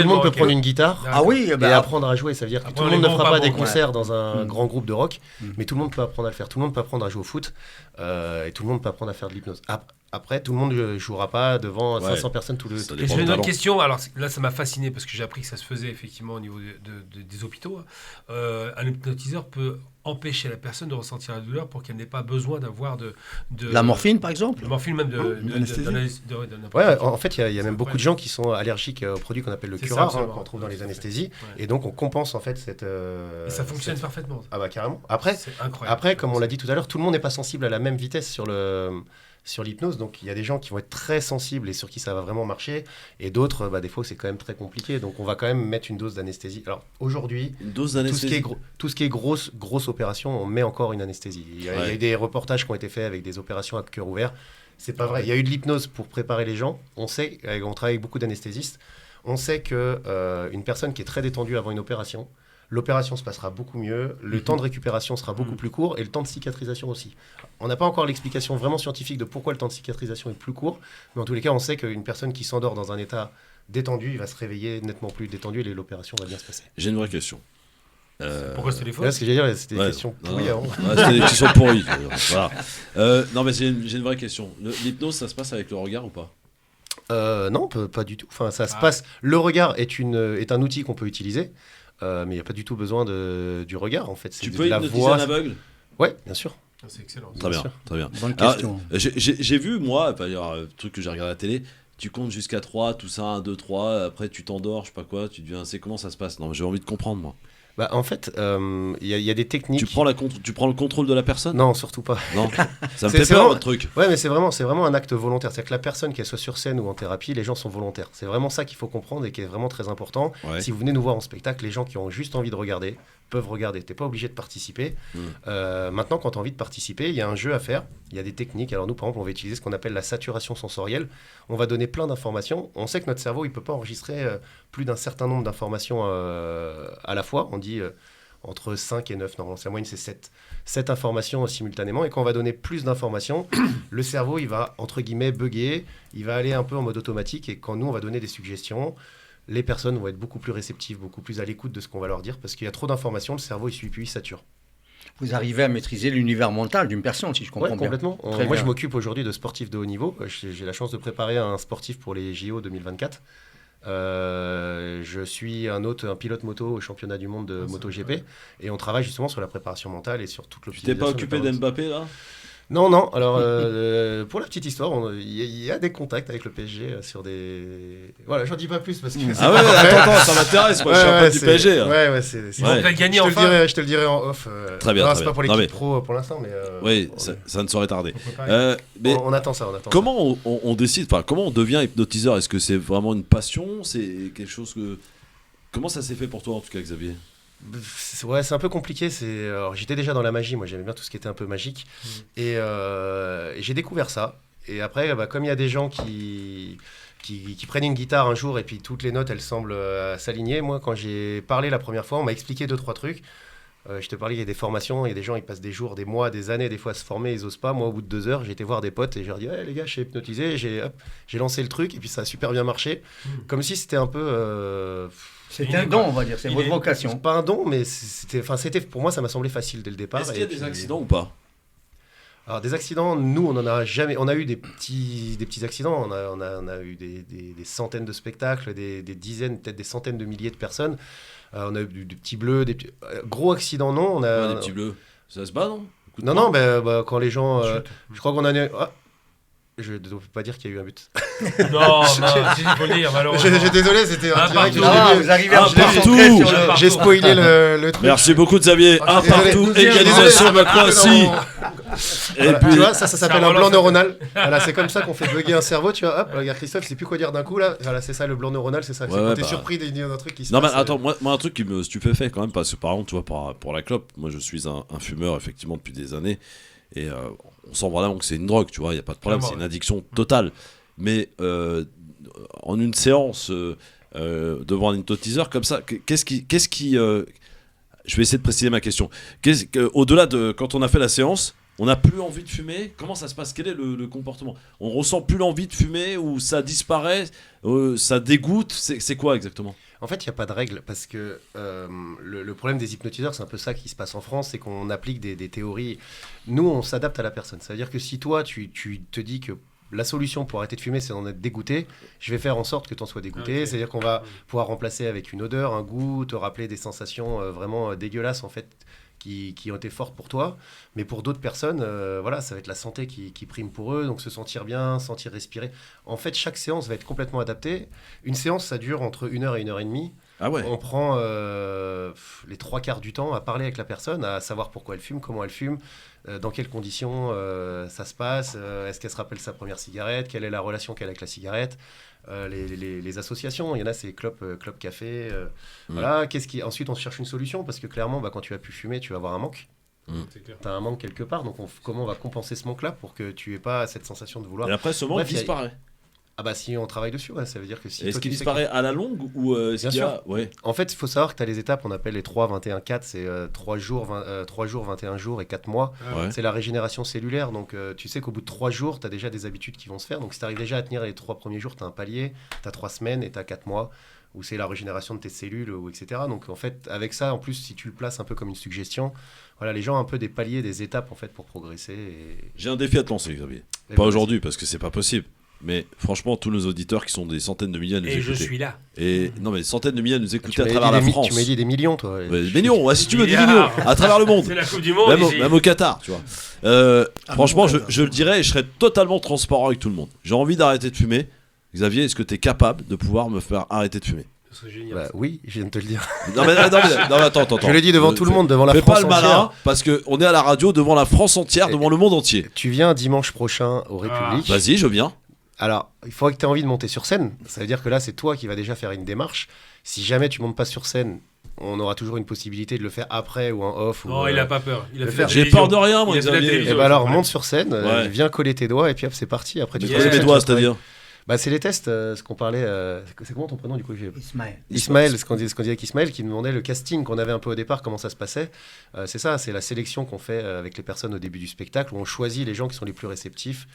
monde peut prendre une guitare. Ah oui, et apprendre à jouer. Ça veut dire que tout le monde ne fera pas des concerts dans un grand groupe de rock, mais tout le monde peut apprendre à le faire. Tout le monde peut apprendre à jouer au foot et tout le monde peut apprendre à faire de l'hypnose. Après, tout le monde ne jouera pas devant 500 personnes tout le temps. J'ai une autre question. Alors là, ça m'a fasciné parce que j'ai appris que ça se faisait effectivement au niveau des hôpitaux. Un hypnotiseur peut empêcher la personne de ressentir la douleur pour qu'elle n'ait pas besoin d'avoir de la morphine, par exemple. La morphine, même en fait, il y a même beaucoup de gens qui sont allergiques aux produits qu'on appelle le curare, qu'on trouve dans les anesthésies. Et donc, on compense en fait cette... Et ça fonctionne parfaitement. Ah bah carrément. Après, comme on l'a dit tout à l'heure, tout le monde n'est pas sensible à la même vitesse sur l'hypnose, donc il y a des gens qui vont être très sensibles et sur qui ça va vraiment marcher, et d'autres, des fois, c'est quand même très compliqué, donc on va quand même mettre une dose d'anesthésie. Alors aujourd'hui, tout ce qui est grosse opération, on met encore une anesthésie. Il y a eu des reportages qui ont été faits avec des opérations à cœur ouvert. C'est pas vrai. Il y a eu de l'hypnose pour préparer les gens. On sait, on travaille avec beaucoup d'anesthésistes, on sait que une personne qui est très détendue avant une opération, l'opération se passera beaucoup mieux, le temps de récupération sera beaucoup plus court et le temps de cicatrisation aussi. On n'a pas encore l'explication vraiment scientifique de pourquoi le temps de cicatrisation est plus court, mais en tous les cas, on sait qu'une personne qui s'endort dans un état détendu, il va se réveiller nettement plus détendu et l'opération va bien se passer. J'ai une vraie question. Pourquoi c'était les fausses ? Ce que j'allais dire, c'était des questions pourries avant. C'était des questions pourries. Voilà. Non, mais j'ai une vraie question. L'hypnose, ça se passe avec le regard ou pas ? Non, pas du tout. Enfin, ça se passe. Le regard est un outil qu'on peut utiliser. Mais il n'y a pas du tout besoin du regard, en fait. Tu peux hypnotiser un aveugle ? Oui, bien sûr. C'est excellent. Très bien. Bonne question. J'ai vu, moi, un truc que j'ai regardé à la télé, tu comptes jusqu'à 3, tout ça, 1, 2, 3, après tu t'endors, je sais pas quoi, tu deviens... C'est comment ça se passe ? Non, j'ai envie de comprendre, moi. En fait, il y a des techniques... Tu prends le contrôle de la personne ? Non, surtout pas. Non, ça me fait peur, votre truc. Ouais, mais c'est vraiment un acte volontaire. C'est-à-dire que la personne, qu'elle soit sur scène ou en thérapie, les gens sont volontaires. C'est vraiment ça qu'il faut comprendre et qui est vraiment très important. Ouais. Si vous venez nous voir en spectacle, les gens qui ont juste envie de regarder peuvent regarder. T'es pas obligé de participer. Maintenant, quand tu as envie de participer, il y a un jeu à faire. Il y a des techniques. Alors nous, par exemple, on va utiliser ce qu'on appelle la saturation sensorielle. On va donner plein d'informations. On sait que notre cerveau, il peut pas enregistrer plus d'un certain nombre d'informations à la fois. On dit entre 5 et 9. Normalement, la moyenne, c'est 7 informations simultanément. Et quand on va donner plus d'informations, le cerveau, il va, entre guillemets, bugger. Il va aller un peu en mode automatique. Et quand nous, on va donner des suggestions, les personnes vont être beaucoup plus réceptives, beaucoup plus à l'écoute de ce qu'on va leur dire. Parce qu'il y a trop d'informations, le cerveau, il suit plus, il sature. Vous arrivez à maîtriser l'univers mental d'une personne, si je comprends bien. Complètement. Moi, je m'occupe aujourd'hui de sportifs de haut niveau. J'ai la chance de préparer un sportif pour les JO 2024. Je suis un pilote moto au championnat du monde de MotoGP et on travaille justement sur la préparation mentale et sur toute l'optimisation. Tu t'es pas occupé d'Mbappé là ? Non. Alors, pour la petite histoire, il y a des contacts avec le PSG sur des... Voilà, j'en dis pas plus parce que... Ah ouais, attends, ça m'intéresse, moi, je suis un peu du PSG. Ouais, c'est... Gagné enfin. Je te le dirai en off. Très bien, c'est pas pour l'équipe pro pour l'instant, mais... Oui, ça ne saurait tarder. Mais on attend ça. Comment on décide, comment on devient hypnotiseur ? Est-ce que c'est vraiment une passion ? C'est quelque chose que... Comment ça s'est fait pour toi, en tout cas, Xavier ? Ouais, c'est un peu compliqué. Alors, j'étais déjà dans la magie, moi j'aimais bien tout ce qui était un peu magique. Et j'ai découvert ça. Et après, comme il y a des gens qui prennent une guitare un jour et puis toutes les notes elles semblent s'aligner, moi quand j'ai parlé la première fois, on m'a expliqué 2-3 trucs. Je te parlais, il y a des formations, il y a des gens, ils passent des jours, des mois, des années, des fois à se former, ils osent pas. Moi, au bout de 2 heures, j'ai été voir des potes et je leur dit les gars, je suis hypnotisé. J'ai lancé le truc et puis ça a super bien marché. Comme si c'était un peu... C'est un don, on va dire, c'est votre vocation. C'est pas un don, mais c'était pour moi, ça m'a semblé facile dès le départ. Est-ce qu'il y a des accidents ou pas ? Alors des accidents, nous on en a jamais. On a eu des petits accidents. On a eu des centaines de spectacles, des dizaines, peut-être des centaines de milliers de personnes. On a eu des petits bleus, des petits... gros accidents non. Des petits bleus. Ça se bat non ? Non, quand les gens, je crois qu'on en a. Je ne peux pas dire qu'il y a eu un but. Non, il faut le dire, malheureusement. J'ai désolé, c'était un direct. Vous arrivez à J'ai spoilé le truc. Merci beaucoup Xavier. Un partout, égalisation de la Croatie. Et puis, tu vois, ça s'appelle un blanc neuronal. Voilà, c'est comme ça qu'on fait bugger un cerveau. Tu vois, hop, regarde Christophe, il sait plus quoi dire d'un coup là. Voilà, c'est ça le blanc neuronal, c'est ça. C'est quand t'es surpris d'un truc qui se passe. Non, mais attends, moi, un truc qui me stupéfait quand même, parce que par exemple, tu vois, pour la clope, moi je suis un fumeur effectivement depuis des années. Et on sent vraiment que c'est une drogue, tu vois, il n'y a pas de problème, c'est une addiction totale. Mais en une séance devant un hypnotiseur comme ça, qu'est-ce qui je vais essayer de préciser ma question. Au-delà de quand on a fait la séance, on n'a plus envie de fumer. Comment ça se passe? Quel est le comportement? On ressent plus l'envie de fumer ou ça disparaît? Ça dégoûte? C'est quoi exactement? En fait, il n'y a pas de règle parce que le problème des hypnotiseurs, c'est un peu ça qui se passe en France, c'est qu'on applique des théories. Nous, on s'adapte à la personne. Ça veut dire que si toi, tu te dis que la solution pour arrêter de fumer, c'est d'en être dégoûté, je vais faire en sorte que tu en sois dégoûté. Okay. C'est-à-dire qu'on va pouvoir remplacer avec une odeur, un goût, te rappeler des sensations vraiment dégueulasses en fait, qui ont été fortes pour toi. Mais pour d'autres personnes, voilà, ça va être la santé qui prime pour eux. Donc se sentir bien, sentir respirer. En fait, chaque séance va être complètement adaptée. Une séance, ça dure entre 1 heure et 1 heure et demie. Ah ouais. On prend les 3/4 du temps à parler avec la personne, à savoir pourquoi elle fume, comment elle fume, dans quelles conditions ça se passe, est-ce qu'elle se rappelle sa première cigarette, quelle est la relation qu'elle a avec la cigarette, les associations, il y en a, c'est club café, voilà, ensuite on cherche une solution, parce que clairement, quand tu vas plus fumer, tu vas avoir un manque. Tu as un manque quelque part, donc comment on va compenser ce manque-là pour que tu aies pas cette sensation de vouloir... Et après, ce manque disparaît. Ah bah si on travaille dessus, ouais, ça veut dire que si... Est-ce qu'il disparaît à la longue ou est-ce qu'il y a... Ouais. En fait, il faut savoir que tu as les étapes, on appelle les 3, 21, 4, c'est 3 jours, 21 jours et 4 mois. Ouais. C'est la régénération cellulaire, donc tu sais qu'au bout de 3 jours, tu as déjà des habitudes qui vont se faire. Donc si tu arrives déjà à tenir les 3 premiers jours, tu as un palier, tu as 3 semaines et tu as 4 mois, où c'est la régénération de tes cellules, etc. Donc en fait, avec ça, en plus, si tu le places un peu comme une suggestion, voilà, les gens ont un peu des paliers, des étapes en fait pour progresser. Et... J'ai un défi à te lancer, Xavier. Pas aujourd'hui, parce que c'est pas possible. Mais franchement, tous nos auditeurs qui sont des centaines de milliers à nous écouter. Et je suis là. Et non, mais des centaines de milliers à nous écouter à travers la France. Tu m'as dit des millions, toi. Des millions, si tu veux, des millions. À travers le monde. C'est la Coupe du Monde. Même au Qatar, tu vois. Franchement, je le dirais et je serais totalement transparent avec tout le monde. J'ai envie d'arrêter de fumer. Xavier, est-ce que tu es capable de pouvoir me faire arrêter de fumer? Bah, oui, je viens de te le dire. Non mais attends. Je l'ai dit devant tout le monde, devant la France entière. Fais pas le malin, parce qu'on est à la radio devant la France entière, devant le monde entier. Tu viens dimanche prochain au République. Vas-y, je viens. Alors, il faudrait que tu aies envie de monter sur scène. Ça veut dire que là, c'est toi qui vas déjà faire une démarche. Si jamais tu montes pas sur scène, on aura toujours une possibilité de le faire après ou en off. Non, il a pas peur. J'ai peur de rien, moi, Xavier. Et bah alors, monte sur scène, viens coller tes doigts et puis hop, c'est parti. Après, tu coller mes doigts, c'est-à-dire bah, c'est les tests, ce qu'on parlait. C'est comment ton prénom du coup? Ismaël, ce qu'on disait avec Ismaël, qui nous demandait le casting qu'on avait un peu au départ, comment ça se passait. C'est ça, c'est la sélection qu'on fait avec les personnes au début du spectacle, où on choisit les gens qui sont les plus réceptifs,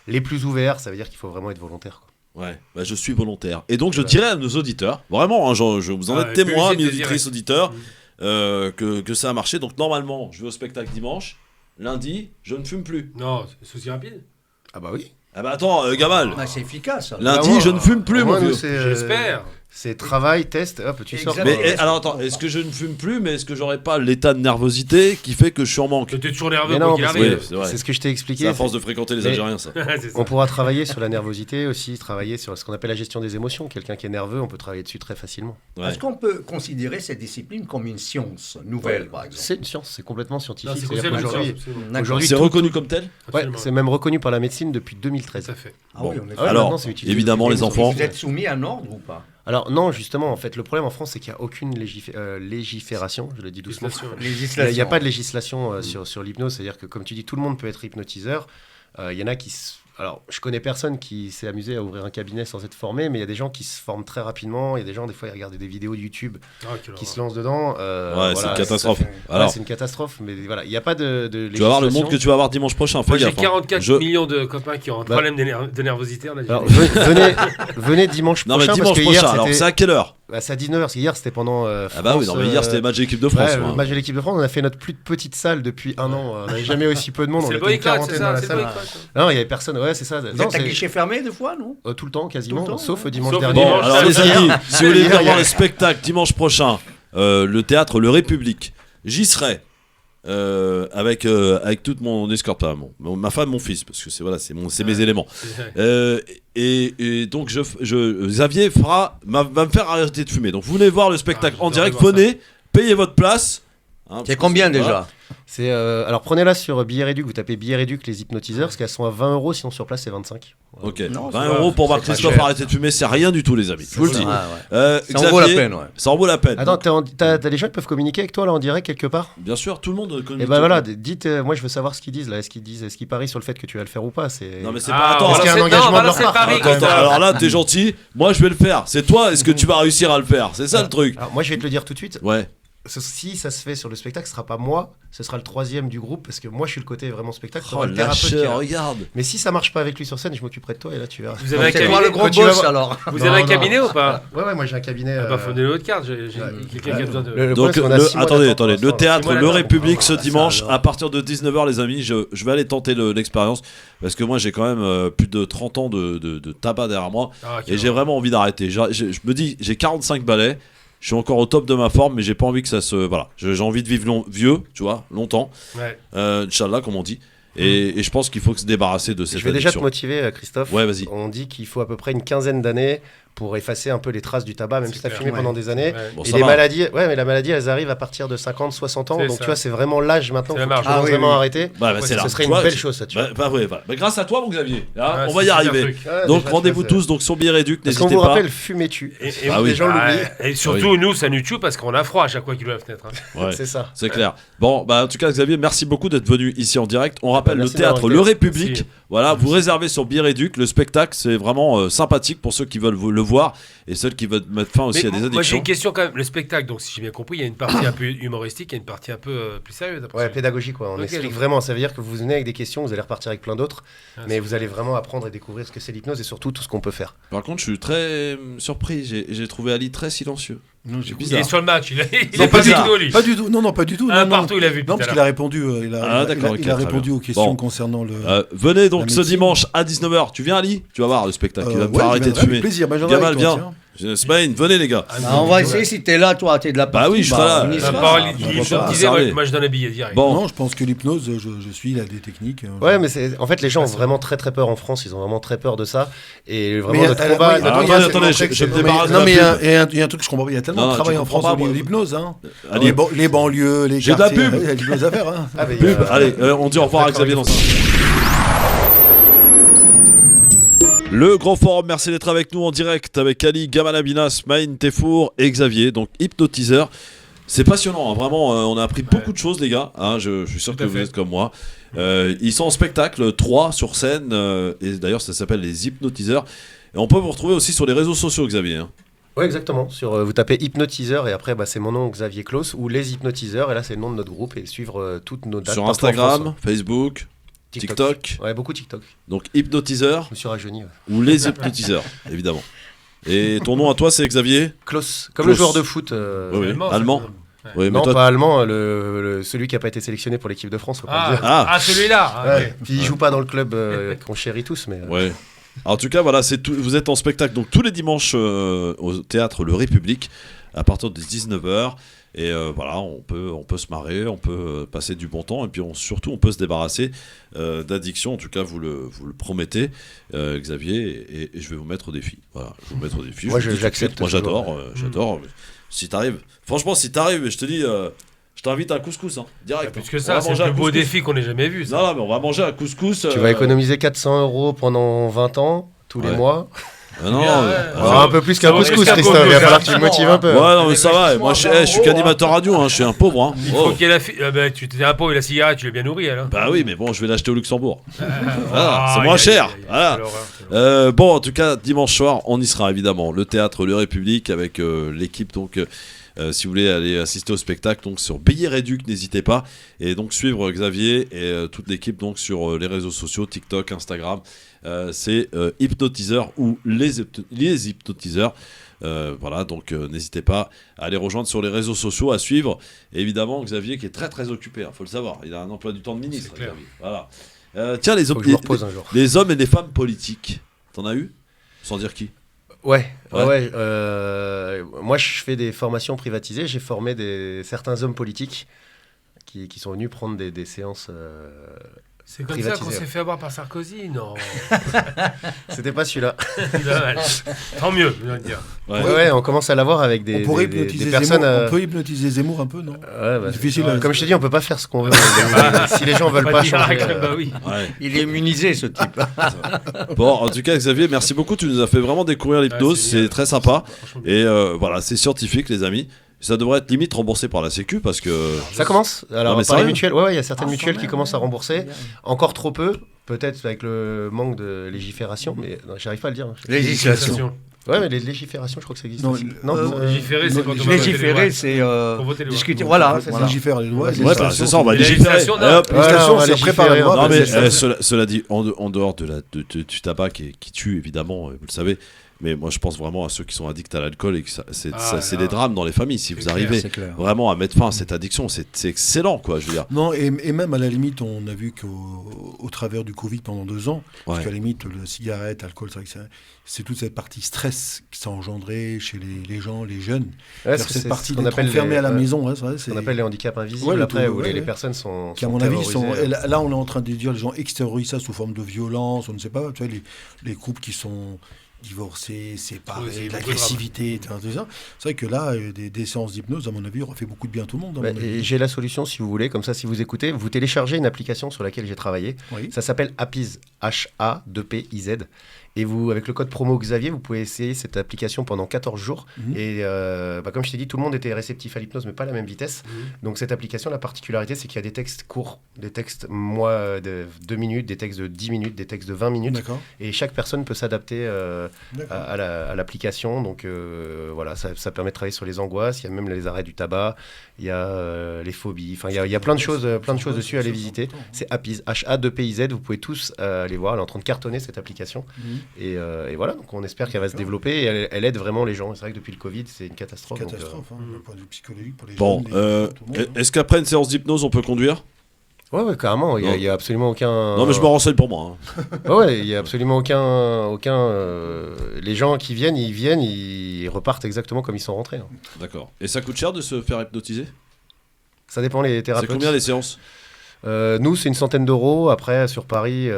les plus ouverts. Ça veut dire qu'il faut vraiment être volontaire, quoi. Ouais, bah je suis volontaire. Et donc je dirais à nos auditeurs, vraiment, hein, je vous en êtes témoin, mes auditrices, auditeurs, que ça a marché. Donc normalement, je vais au spectacle dimanche. Lundi, je ne fume plus. Non, c'est aussi rapide. Ah bah oui. Ah bah attends, Gamal. Bah, c'est efficace. Lundi, je ne fume plus, mon vieux. J'espère. C'est travail, test, hop, tu sors. Mais alors attends, est-ce que je ne fume plus, mais est-ce que j'aurais pas l'état de nervosité qui fait que je suis en manque? Tu es toujours nerveux quand il arrive. C'est ce que je t'ai expliqué. C'est à force de fréquenter les Algériens, ça. On pourra travailler sur la nervosité aussi, travailler sur ce qu'on appelle la gestion des émotions. Quelqu'un qui est nerveux, on peut travailler dessus très facilement. Ouais. Est-ce qu'on peut considérer cette discipline comme une science nouvelle, par exemple? C'est une science, c'est complètement scientifique. Aujourd'hui, c'est reconnu comme tel? Ouais, c'est même reconnu par la médecine depuis 2013. Tout à fait. Bon. Alors, évidemment, les enfants. Vous êtes soumis à un ordre ou pas? Alors non, justement, en fait, le problème en France, c'est qu'il n'y a aucune légifération, je le dis doucement. Il n'y a pas de législation sur l'hypnose, c'est-à-dire que, comme tu dis, tout le monde peut être hypnotiseur. Il y en a qui... Alors, je connais personne qui s'est amusé à ouvrir un cabinet sans être formé, mais il y a des gens qui se forment très rapidement. Il y a des gens, des fois, ils regardent des vidéos de YouTube qui se lancent dedans. Ouais, c'est une catastrophe. Alors, c'est une catastrophe, mais voilà, il n'y a pas de législation. Tu vas voir le monde que tu vas avoir dimanche prochain. Moi, j'ai 44 millions de copains qui ont un problème de nervosité. Alors, venez dimanche prochain. Non, mais dimanche prochain, alors c'est à quelle heure? C'est à 19h, parce qu'hier c'était pendant. Ah bah oui, non, mais hier c'était le match de l'équipe de France. Le match de l'équipe de France, on a fait notre plus petite salle depuis un an. On n'avait jamais aussi peu de monde. C'est le boycott, c'est ça, c'est le boycott. Non, il n'y avait personne, ouais, c'est ça. Vous êtes à guichet fermé des fois, non? Tout le temps, quasiment, sauf dimanche dernier. Bon, alors les amis, si vous voulez venir voir le spectacle dimanche prochain, le théâtre Le République, j'y serai. avec toute mon escorte, ma femme, mon fils, parce que c'est mes éléments. Et donc Xavier va me faire arrêter de fumer. Donc vous venez voir le spectacle en direct, venez, payez votre place. C'est combien déjà? C'est alors prenez-la sur Billets Réduc, vous tapez Billets Réduc les hypnotiseurs, parce qu'elles sont à 20 €, sinon sur place c'est 25. Ok, non, 20 € pour voir Christophe arrêter de fumer, c'est rien du tout, les amis. Je vous le dis. Ça en vaut la peine. Ça en vaut la peine. Attends, t'as des gens qui peuvent communiquer avec toi là en direct quelque part? Bien sûr, tout le monde communique. Et bah voilà, dites, moi je veux savoir ce qu'ils disent là. Est-ce qu'ils parient sur le fait que tu vas le faire ou pas? Non, mais c'est pas. Attends, est-ce qu'il y a un engagement de leur part? Attends, alors là, t'es gentil. Moi, je vais le faire. C'est toi, est-ce que tu vas réussir à le faire? C'est ça le truc. Alors, moi, je vais te le dire tout de suite. Ouais. Si ça se fait sur le spectacle, ce sera pas moi, ce sera le 3e du groupe, parce que moi je suis le côté vraiment spectacle. Oh, le thérapeute regarde. Mais si ça marche pas avec lui sur scène, je m'occuperai de toi et là tu verras. Vous avez un cabinet, le gros boss alors. Vous avez un cabinet ou pas? Ouais, moi j'ai un cabinet. Bah faut donner votre carte, j'ai quelqu'un qui a besoin de. Donc attendez, le théâtre Le République ce dimanche à partir de 19h, les amis, je vais aller tenter l'expérience parce que moi j'ai quand même plus de 30 ans de tabac derrière moi et j'ai vraiment envie d'arrêter. Je me dis, j'ai 45 balais. Je suis encore au top de ma forme, mais j'ai pas envie que ça se. Voilà, j'ai envie de vivre vieux, tu vois, longtemps. Ouais. Inch'Allah, comme on dit. Et je pense qu'il faut se débarrasser de cette addiction. Je vais déjà te motiver, Christophe. Ouais, vas-y. On dit qu'il faut à peu près une quinzaine d'années pour effacer un peu les traces du tabac, même si tu as fumé pendant des années. Ouais. Bon, et les maladies, mais la maladie, elles arrivent à partir de 50, 60 ans. Donc tu vois, c'est vraiment l'âge maintenant qu'il faut vraiment arrêter. Ce serait une belle chose, ça. Tu vois. Grâce à toi, mon Xavier. On va y arriver. Donc rendez-vous tous sur Billets Réduc, n'hésitez pas. Parce qu'on vous rappelle, fumez-tu. Et les gens l'oublient. Et surtout, nous, ça nous tue parce qu'on a froid à chaque fois qu'il ouvre la fenêtre. C'est ça. C'est clair. Bon, en tout cas, Xavier, merci beaucoup d'être venu ici en direct. On rappelle le théâtre Le République. Voilà, vous réservez sur Billets Réduc. Le spectacle, c'est vraiment sympathique pour ceux qui veulent le voir et ceux qui veulent mettre fin aussi à des addictions. Moi j'ai une question quand même. Le spectacle, donc si j'ai bien compris, il y a une partie un peu humoristique, il y a une partie un peu plus sérieuse. Ouais, pédagogique. On explique vraiment. Ça veut dire que vous venez avec des questions, vous allez repartir avec plein d'autres, mais vous allez vraiment apprendre et découvrir ce que c'est l'hypnose et surtout tout ce qu'on peut faire. Par contre, je suis très surpris. J'ai trouvé Ali très silencieux. Non, il est sur le match, il est pas du tout, lui. Pas du tout, non, pas du tout. Partout, il a vu. Non, parce qu'il a répondu, il a répondu aux questions concernant le. Venez donc ce dimanche à 19h. Tu viens, Ali? Tu vas voir le spectacle. Il va me faire arrêter de fumer. Avec plaisir, Gamal, viens. Smaïn, venez les gars. On va essayer si t'es là, toi, t'es de la partie. Bah oui, je serai là. Moi je donne un billet direct. Bon, non, je pense que l'hypnose, je suis là des techniques. Ouais, mais en fait, les gens ont vraiment très très peur en France. Ils ont vraiment très peur de ça. Et vraiment, notre combat. Attendez, je me débarrasse. Non, mais il y a un truc que je comprends pas. Il y a tellement de travail en France au niveau de l'hypnose. Les banlieues, les quartiers. J'ai de la pub. Il y a de l'hypnose à faire. Allez, on dit au revoir à Xavier dans ça. Le grand forum, merci d'être avec nous en direct avec Ali, Gamal Abina, Smaïn, Tefour et Xavier, donc hypnotiseur. C'est passionnant, hein, vraiment, on a appris beaucoup de choses les gars, hein, je suis sûr que vous êtes comme moi. Ils sont en spectacle, 3 sur scène, et d'ailleurs ça s'appelle les hypnotiseurs. Et on peut vous retrouver aussi sur les réseaux sociaux, Xavier. Hein. Oui, exactement. Vous tapez hypnotiseur et après c'est mon nom Xavier Claus ou les hypnotiseurs et là c'est le nom de notre groupe et suivre toutes nos dates. Sur Instagram, Facebook, TikTok. Ouais, beaucoup TikTok. Donc hypnotiseur. Je me suis rajeuni. Ou les hypnotiseurs, évidemment. Et ton nom à toi c'est Xavier Klaus, comme le joueur de foot allemand. Oui, non, pas allemand, celui qui n'a pas été sélectionné pour l'équipe de France. Faut pas dire. Celui-là. Ouais. Puis il joue pas dans le club qu'on chérit tous, mais. Ouais. En tout cas, voilà, vous êtes en spectacle donc tous les dimanches au théâtre Le République à partir de 19h. Et voilà, on peut se marrer, on peut passer du bon temps et puis surtout on peut se débarrasser d'addiction. En tout cas, vous le promettez, Xavier, et je vais vous mettre au défi. Voilà, je vais vous mettre au défi. Moi, j'accepte. Moi, j'adore. Si t'arrives, franchement, je te dis. Je t'invite à un couscous, hein, direct. Plus que ça, c'est le plus beau défi qu'on ait jamais vu. Ça. Non, mais on va manger un couscous. Tu vas économiser 400 € pendant 20 ans, tous les mois. Non, un peu plus qu'un couscous, Christophe. Il va falloir que tu me motives un peu. Ouais, non, mais ça va. Moi, je suis qu'animateur radio, hein, je suis un pauvre. Hein. Il faut qu'il y ait tu t'es un pauvre et la cigarette, tu l'as bien nourri, alors. Bah oui, mais bon, je vais l'acheter au Luxembourg. Voilà, c'est moins cher. Voilà. Bon, en tout cas, dimanche soir, on y sera évidemment. Le théâtre Le République avec l'équipe, donc. Si vous voulez aller assister au spectacle, donc sur Billets Réduc, n'hésitez pas. Et donc suivre Xavier et toute l'équipe donc sur les réseaux sociaux, TikTok, Instagram. C'est hypnotiseur ou les hypnotiseurs. Voilà, donc n'hésitez pas à aller rejoindre sur les réseaux sociaux, à suivre. Et évidemment, Xavier qui est très très occupé, faut le savoir. Il a un emploi du temps de ministre. Voilà. Tiens, les hommes et les femmes politiques, t'en as eu? Sans dire qui? Ouais. Moi, je fais des formations privatisées. J'ai formé certains hommes politiques qui sont venus prendre des séances. C'est comme ça qu'on s'est fait avoir par Sarkozy, non? C'était pas celui-là. Tant mieux, je veux dire. Ouais, on commence à l'avoir avec des personnes. On peut hypnotiser Zemmour un peu, non? Ouais, difficile. Comme je t'ai dit, on peut pas faire ce qu'on veut. Si les gens veulent pas changer. Bah oui. Il est immunisé, ce type. Bon, en tout cas, Xavier, merci beaucoup. Tu nous as fait vraiment découvrir l'hypnose. C'est très sympa. Et voilà, c'est scientifique, les amis. Ça devrait être limite remboursé par la Sécu parce que... Ça commence. Alors, par les mutuelles, il y a certaines mutuelles qui commencent à rembourser. Encore trop peu, peut-être avec le manque de légifération, mais j'arrive pas à le dire. Législation. Ouais, mais les légiférations, je crois que ça existe. Légiférer, c'est quand on va légiférer, c'est discuter. Voilà, c'est ça. Légiférer les lois. C'est ça, on va légiférer. C'est préparer les lois. Non, mais cela dit, en dehors du tabac qui tue, évidemment, vous le savez. Mais moi, je pense vraiment à ceux qui sont addicts à l'alcool et que c'est des drames dans les familles. Si vous arrivez vraiment à mettre fin à cette addiction, c'est excellent, quoi, je veux dire. Non, et même à la limite, on a vu qu'au travers du Covid pendant 2 ans, parce qu'à la limite, la cigarette, l'alcool, c'est toute cette partie stress qui s'est engendrée chez les gens, les jeunes. Cette partie d'être enfermé à la maison. On appelle les handicaps invisibles, après, où les personnes sont qui, à mon avis, là, on est en train de dire, les gens extériorisent ça sous forme de violence, on ne sait pas, tu vois, les couples qui sont... divorcés, séparés, l'agressivité, tout ça. C'est vrai que là, des séances d'hypnose, à mon avis, auraient fait beaucoup de bien à tout le monde. Et j'ai la solution, si vous voulez, comme ça, si vous écoutez, vous téléchargez une application sur laquelle j'ai travaillé. Ça s'appelle Hapiz, H-A-2-P-I-Z. Et vous, avec le code promo Xavier, vous pouvez essayer cette application pendant 14 jours. Et comme je t'ai dit, tout le monde était réceptif à l'hypnose, mais pas à la même vitesse. Donc cette application, la particularité, c'est qu'il y a des textes courts, des textes de 2 minutes, des textes de 10 minutes, des textes de 20 minutes. Et chaque personne peut s'adapter à l'application. Donc voilà, ça permet de travailler sur les angoisses. Il y a même les arrêts du tabac, il y a les phobies. Enfin, il y a plein de choses dessus à aller visiter. C'est Hapiz, H-A-2-P-I-Z. Vous pouvez tous aller voir. Elle est en train de cartonner cette application. Et voilà, donc on espère qu'elle va se développer et elle aide vraiment les gens. C'est vrai que depuis le Covid, c'est une catastrophe. D'un point de vue psychologique pour les gens. Est-ce qu'après une séance d'hypnose, on peut conduire? Ouais, carrément. Il y a absolument aucun. Non, mais je me renseigne pour moi. Il y a absolument aucun. Les gens qui viennent, ils repartent exactement comme ils sont rentrés. D'accord. Et ça coûte cher de se faire hypnotiser? Ça dépend les thérapeutes. C'est combien les séances? Nous, c'est une centaine d'euros. Après, sur Paris,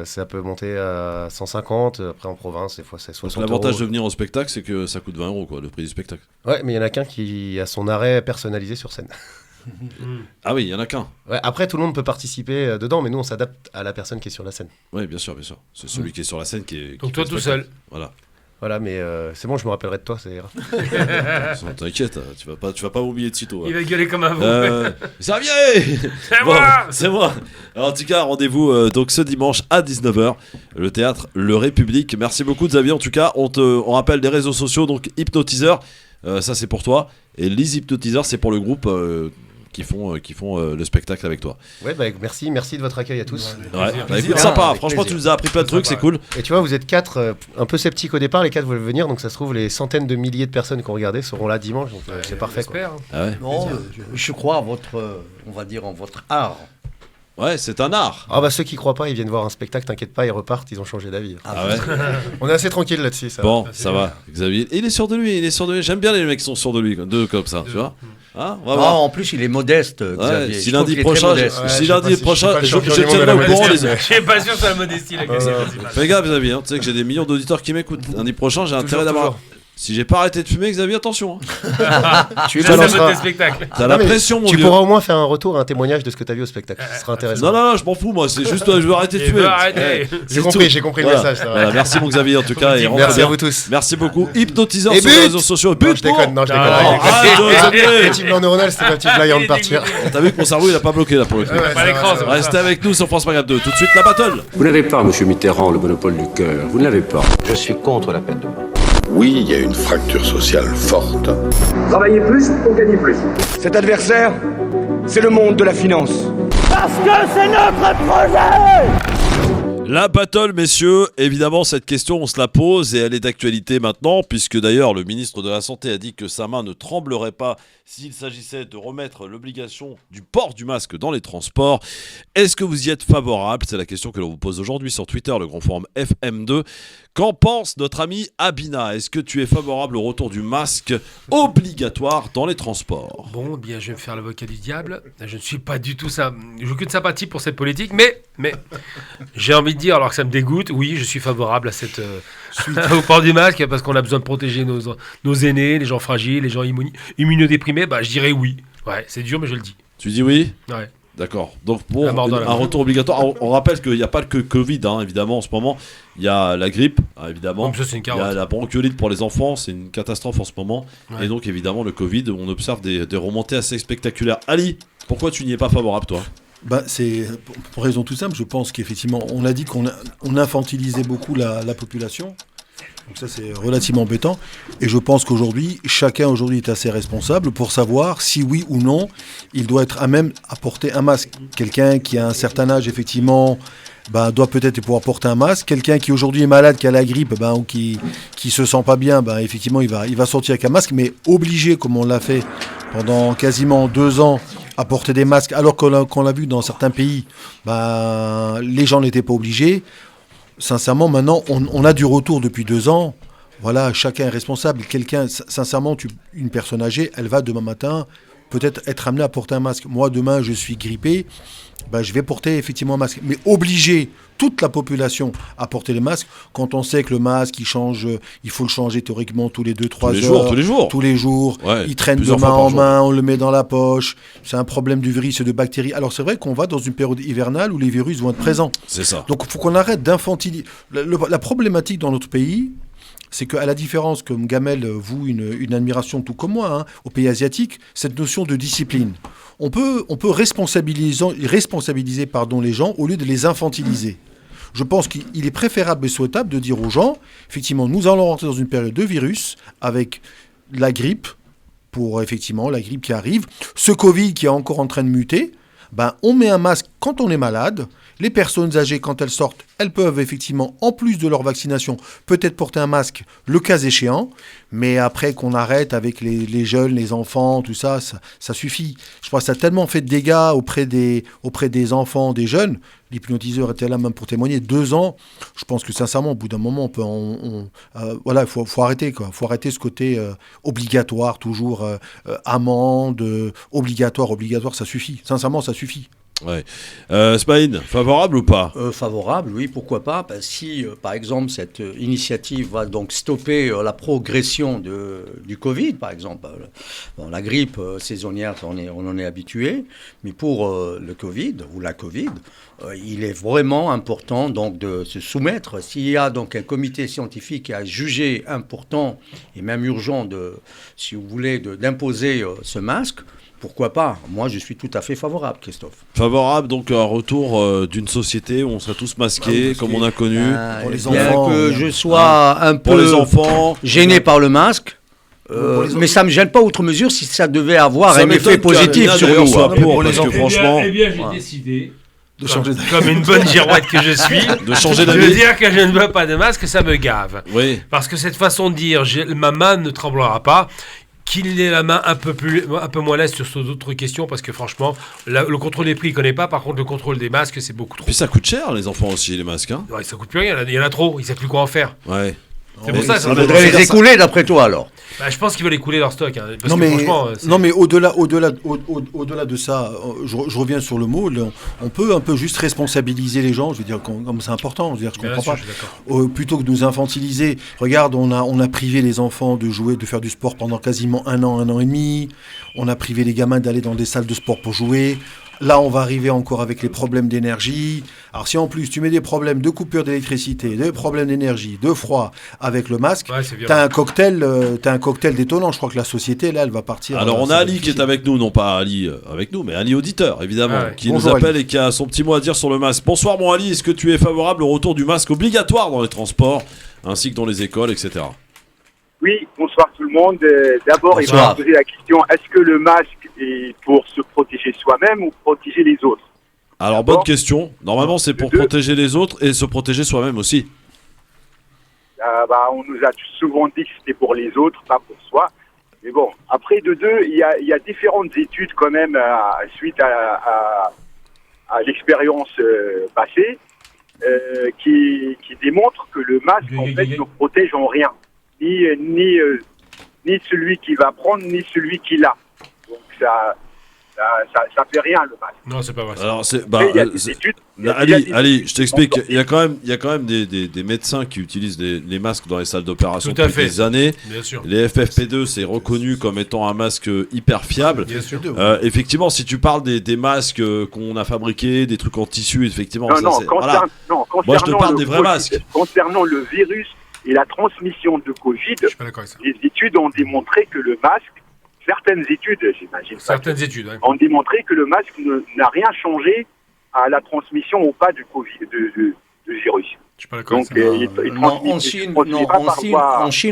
ça peut monter à 150. Après, en province, des fois, c'est 60 euros. L'avantage de venir au spectacle, c'est que ça coûte 20 euros, quoi, le prix du spectacle. Ouais, mais il y en a qu'un qui a son arrêt personnalisé sur scène. Ah oui, il y en a qu'un. Ouais, après, tout le monde peut participer dedans, mais nous, on s'adapte à la personne qui est sur la scène. Oui, bien sûr. C'est celui qui est sur la scène qui est... Donc toi, tout seul. Voilà, mais c'est bon, je me rappellerai de toi, ça ira. T'inquiète, tu vas pas m'oublier de sitôt. Il va gueuler comme un veau. Xavier, c'est moi. Alors, en tout cas, rendez-vous donc ce dimanche à 19h, le théâtre Le République. Merci beaucoup, Xavier. En tout cas, on rappelle des réseaux sociaux, donc Hypnotiseur, ça c'est pour toi, et les Hypnotiseurs, c'est pour le groupe qui font le spectacle avec toi. Ouais, merci de votre accueil à tous. Écoute, sympa, franchement tu nous as appris plein de trucs, c'est cool. Et tu vois, vous êtes 4 un peu sceptiques au départ, les 4 veulent venir, donc ça se trouve les centaines de milliers de personnes qui ont regardé seront là dimanche, donc c'est parfait. Non, je crois en votre art. Ouais, c'est un art. Ceux qui croient pas, ils viennent voir un spectacle, t'inquiète pas, ils repartent, ils ont changé d'avis. On est assez tranquille là-dessus, ça. Bon, ça va. Xavier, il est sûr de lui, J'aime bien les mecs qui sont sûrs de lui, deux comme ça, tu vois. En plus, il est modeste, Xavier. Si lundi prochain, je tiendrai au courant. Je suis pas sûr sur la modestie, là. Fais gaffe, Xavier, tu sais que j'ai des millions d'auditeurs qui m'écoutent. Lundi prochain, j'ai intérêt d'avoir... Si j'ai pas arrêté de fumer, Xavier, attention. Tu es dans spectacle. T'as la pression, mon vieux. Tu pourras au moins faire un retour, un témoignage de ce que t'as vu au spectacle. Ce sera intéressant. Non, je m'en fous, moi. C'est juste, je veux arrêter de fumer. J'ai compris le message. Merci, mon Xavier, en tout cas. Merci à vous tous. Merci beaucoup. Hypnotiseur sur les réseaux sociaux. Non, je déconne. Petit blanc neuronal, c'était ma petite blague avant de partir. T'as vu que mon cerveau, il a pas bloqué là pour le coup. Restez avec nous sur France Maghreb 2. Tout de suite, la battle. Vous n'avez pas, monsieur Mitterrand, le monopole du cœur. Vous ne l'avez pas. Je suis contre la peine de mort. Oui, il y a une fracture sociale forte. Travailler plus pour gagner plus. Cet adversaire, c'est le monde de la finance. Parce que c'est notre projet! La battle, messieurs, évidemment, cette question, on se la pose et elle est d'actualité maintenant, puisque d'ailleurs, le ministre de la Santé a dit que sa main ne tremblerait pas s'il s'agissait de remettre l'obligation du port du masque dans les transports. Est-ce que vous y êtes favorable? C'est la question que l'on vous pose aujourd'hui sur Twitter, le grand forum FM2. Qu'en pense notre ami Abina? Est-ce que tu es favorable au retour du masque obligatoire dans les transports? Bon, bien, je vais me faire l'avocat du diable. Je ne suis pas du tout ça. Je n'ai aucune sympathie pour cette politique, mais j'ai envie de dire, alors que ça me dégoûte, oui, je suis favorable à cette au port du masque parce qu'on a besoin de protéger nos aînés, les gens fragiles, les gens immunodéprimés. Bah, je dirais oui. Ouais, c'est dur, mais je le dis. Tu dis oui? Ouais. D'accord. Donc pour un retour obligatoire, on rappelle qu'il n'y a pas que Covid, évidemment, en ce moment. Il y a la grippe, évidemment. Ça, c'est une il y a la bronchiolite pour les enfants, c'est une catastrophe en ce moment. Ouais. Et donc évidemment le Covid, on observe des remontées assez spectaculaires. Ali, pourquoi tu n'y es pas favorable, toi? C'est pour raison tout simple. Je pense qu'effectivement, on a dit qu'on infantilisait beaucoup la population. Donc ça, c'est relativement embêtant. Et je pense qu'aujourd'hui, chacun est assez responsable pour savoir si oui ou non, il doit être à même à porter un masque. Quelqu'un qui a un certain âge, effectivement, doit peut-être pouvoir porter un masque. Quelqu'un qui aujourd'hui est malade, qui a la grippe, ou qui se sent pas bien, effectivement, il va sortir avec un masque. Mais obligé, comme on l'a fait pendant quasiment 2 ans, à porter des masques, alors qu'on l'a vu dans certains pays, les gens n'étaient pas obligés. Sincèrement, maintenant, on a du retour depuis 2 ans. Voilà, chacun est responsable. Sincèrement, une personne âgée, elle va demain matin peut-être être amenée à porter un masque. Moi, demain, je suis grippé, je vais porter effectivement un masque. Mais obliger toute la population à porter les masques, quand on sait que le masque, il faut le changer théoriquement tous les 2-3 heures. Tous les jours. Ouais, il traîne de main en main, on le met dans la poche. C'est un problème du virus et de bactéries. Alors c'est vrai qu'on va dans une période hivernale où les virus vont être présents. C'est ça. Donc il faut qu'on arrête d'infantiliser. La problématique dans notre pays, c'est qu'à la différence, comme Gamel voue une admiration tout comme moi, aux pays asiatiques, cette notion de discipline. On peut responsabiliser les gens au lieu de les infantiliser. Je pense qu'il est préférable et souhaitable de dire aux gens, effectivement, nous allons rentrer dans une période de virus avec la grippe, pour effectivement la grippe qui arrive, ce Covid qui est encore en train de muter, on met un masque quand on est malade. Les personnes âgées, quand elles sortent, elles peuvent effectivement, en plus de leur vaccination, peut-être porter un masque, le cas échéant. Mais après qu'on arrête avec les jeunes, les enfants, tout ça, ça suffit. Je crois que ça a tellement fait de dégâts auprès des enfants, des jeunes. L'hypnotiseur était là même pour témoigner. 2 ans, je pense que sincèrement, au bout d'un moment, il faut arrêter, quoi. Faut arrêter ce côté obligatoire, toujours amende, obligatoire, ça suffit. Sincèrement, ça suffit. Ouais. Smaïn, favorable ou pas? Favorable, oui, pourquoi pas. Si, par exemple, cette initiative va donc stopper la progression du Covid, par exemple. La grippe saisonnière, on en est habitué, mais pour le Covid ou la Covid, il est vraiment important donc de se soumettre. S'il y a donc un comité scientifique qui a jugé important et même urgent d'imposer ce masque, pourquoi pas? Moi, je suis tout à fait favorable, Christophe. Favorable, donc à un retour d'une société où on serait tous masqués, comme on a connu. Pour les enfants. Bien que je sois un peu gêné par le masque, mais ça ne me gêne pas outre mesure si ça devait avoir un effet positif sur nous. Parce que franchement... Eh bien, j'ai décidé... De changer comme une bonne girouette que je suis, de changer d'avis. Je veux dire que je ne veux pas de masque, ça me gave. Oui. Parce que cette façon de dire, ma main ne tremblera pas, qu'il ait la main un peu moins laisse sur d'autres questions, parce que franchement, le contrôle des prix, il ne connaît pas. Par contre, le contrôle des masques, c'est beaucoup trop. Puis ça coûte cher, les enfants aussi, les masques. Hein. Ouais, ça coûte plus rien, il y en a trop, il ne sait plus quoi en faire. Ouais. C'est pour ça faudrait les écouler, d'après toi, alors. Je pense qu'ils veulent écouler leur stock. Mais au-delà de ça, je reviens sur le mot. On peut un peu juste responsabiliser les gens. Je veux dire, comme c'est important. Je veux dire, je comprends pas. Plutôt que de nous infantiliser. Regarde, on a privé les enfants de jouer, de faire du sport pendant quasiment 1 an et demi. On a privé les gamins d'aller dans des salles de sport pour jouer. Là, on va arriver encore avec les problèmes d'énergie. Alors, si en plus tu mets des problèmes de coupure d'électricité, des problèmes d'énergie, de froid avec le masque, t'as un cocktail détonnant. Je crois que la société, là, elle va partir. Alors, on a Ali qui est avec nous, non pas Ali avec nous, mais Ali auditeur, évidemment, qui nous appelle Ali. Et qui a son petit mot à dire sur le masque. Bonsoir, mon Ali. Est-ce que tu es favorable au retour du masque obligatoire dans les transports, ainsi que dans les écoles, etc. Oui, bonsoir tout le monde. D'abord, il faut poser la question, est-ce que le masque est pour se protéger soi-même ou protéger les autres? Alors, bonne question. Normalement, c'est pour protéger les autres et se protéger soi-même aussi. On nous a souvent dit que c'était pour les autres, pas pour soi. Mais bon, après, il y a différentes études quand même suite à l'expérience passée. qui démontrent que le masque en fait ne protège en rien, ni celui qui va prendre, ni celui qui l'a. Donc ça fait rien le masque. Non, c'est pas vrai. Alors Ali, je t'explique. Il y a quand même des médecins qui utilisent les masques dans les salles d'opération depuis des années. Bien sûr. Les FFP2, c'est reconnu comme étant un masque hyper fiable. Bien sûr. Effectivement, si tu parles des masques qu'on a fabriqués, des trucs en tissu, effectivement. Moi, je te parle des vrais masques. Concernant le virus et la transmission de Covid, les études ont démontré que le masque, certaines études, j'imagine, ont démontré que le masque n'a rien changé à la transmission ou pas du Covid, du virus. Donc, en Chine,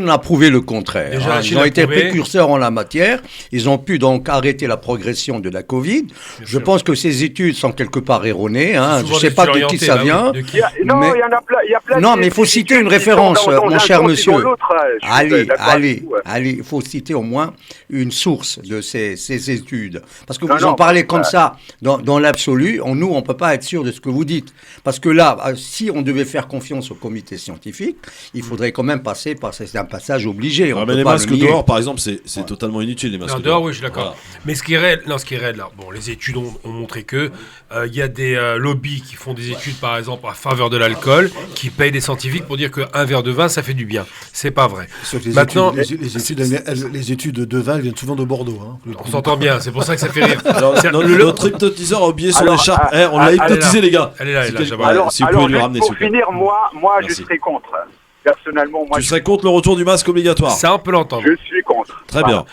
on a prouvé le contraire. Déjà, ils ont été précurseurs en la matière. Ils ont pu donc arrêter la progression de la Covid. Je pense que ces études sont quelque part erronées. Je ne sais pas de qui ça vient. Il y en a plein. Non, mais il faut citer une référence, mon cher monsieur. Allez, il faut citer au moins une source de ces études. Parce que vous en parlez comme ça, dans l'absolu. Nous, on ne peut pas être sûr de ce que vous dites. Parce que là, si on devait faire confiance au comité scientifique, il faudrait quand même passer par un passage obligé. Mais les masques dehors, par exemple, c'est totalement inutile, les masques dehors. Oui, je suis d'accord. Voilà. Mais ce qui est réel, là, les études ont montré que y a des lobbies qui font des études, par exemple, à faveur de l'alcool, qui payent des scientifiques pour dire qu'un verre de vin, ça fait du bien. C'est pas vrai. Maintenant, les études de vin viennent souvent de Bordeaux. On s'entend bien, c'est pour ça que ça fait rire. Notre hypnotiseur a oublié son écharpe. On l'a hypnotisé, les gars. Elle est là. Si vous pouvez lui ramener, pour finir, moi je serais contre. Personnellement, tu serais contre le retour du masque obligatoire. Ça, on peut l'entendre. Je suis contre. Très bien.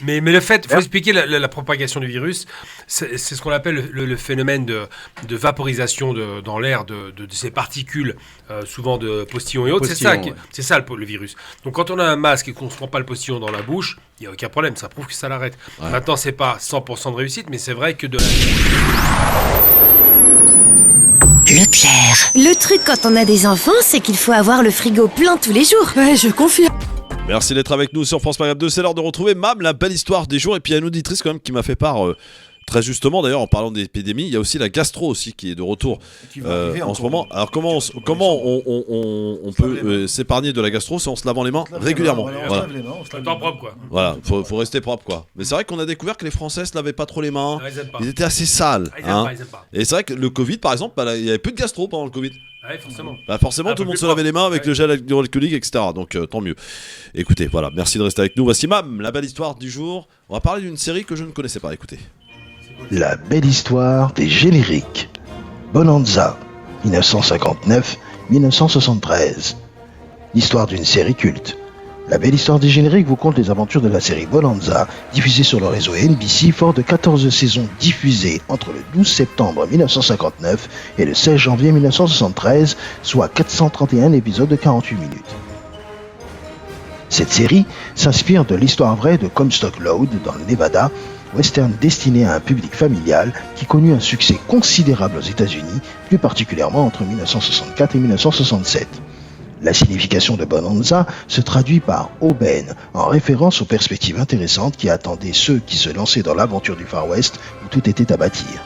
Mais le fait, il faut expliquer la propagation du virus. C'est ce qu'on appelle le phénomène de vaporisation dans l'air de ces particules, souvent de postillons et autres. C'est ça le virus. Donc quand on a un masque et qu'on ne se prend pas le postillon dans la bouche, il n'y a aucun problème. Ça prouve que ça l'arrête. Ouais. Maintenant, c'est pas 100% de réussite, mais c'est vrai que Leclerc. Le truc quand on a des enfants, c'est qu'il faut avoir le frigo plein tous les jours. Ouais, je confirme. Merci d'être avec nous sur France Maghreb 2. C'est l'heure de retrouver Mam, la belle histoire des jours. Et puis il y a une auditrice quand même qui m'a fait part, très justement d'ailleurs, en parlant d'épidémie, il y a aussi la gastro aussi qui est de retour en ce moment. Alors comment on peut s'épargner de la gastro? C'est en se lavant les mains régulièrement. Voilà. Propre, quoi. Voilà, faut rester propre, quoi. Mais c'est vrai qu'on a découvert que les Français se lavaient pas trop les mains. Ils étaient assez sales. Ils aiment pas. Et c'est vrai que le Covid, par exemple, il y avait plus de gastro pendant le Covid. Ouais, forcément. Forcément, tout le monde se lavait les mains avec le gel hydroalcoolique, etc. Donc, tant mieux. Écoutez, voilà, merci de rester avec nous. Voici Mam, la belle histoire du jour. On va parler d'une série que je ne connaissais pas. Écoutez. La belle histoire des génériques. Bonanza, 1959-1973. L'histoire d'une série culte. La belle histoire des génériques vous conte les aventures de la série Bonanza, diffusée sur le réseau NBC, fort de 14 saisons diffusées entre le 12 septembre 1959 et le 16 janvier 1973, soit 431 épisodes de 48 minutes. Cette série s'inspire de l'histoire vraie de Comstock Lode dans le Nevada, western destiné à un public familial qui connut un succès considérable aux États-Unis, plus particulièrement entre 1964 et 1967. La signification de Bonanza se traduit par aubaine, en référence aux perspectives intéressantes qui attendaient ceux qui se lançaient dans l'aventure du Far West où tout était à bâtir.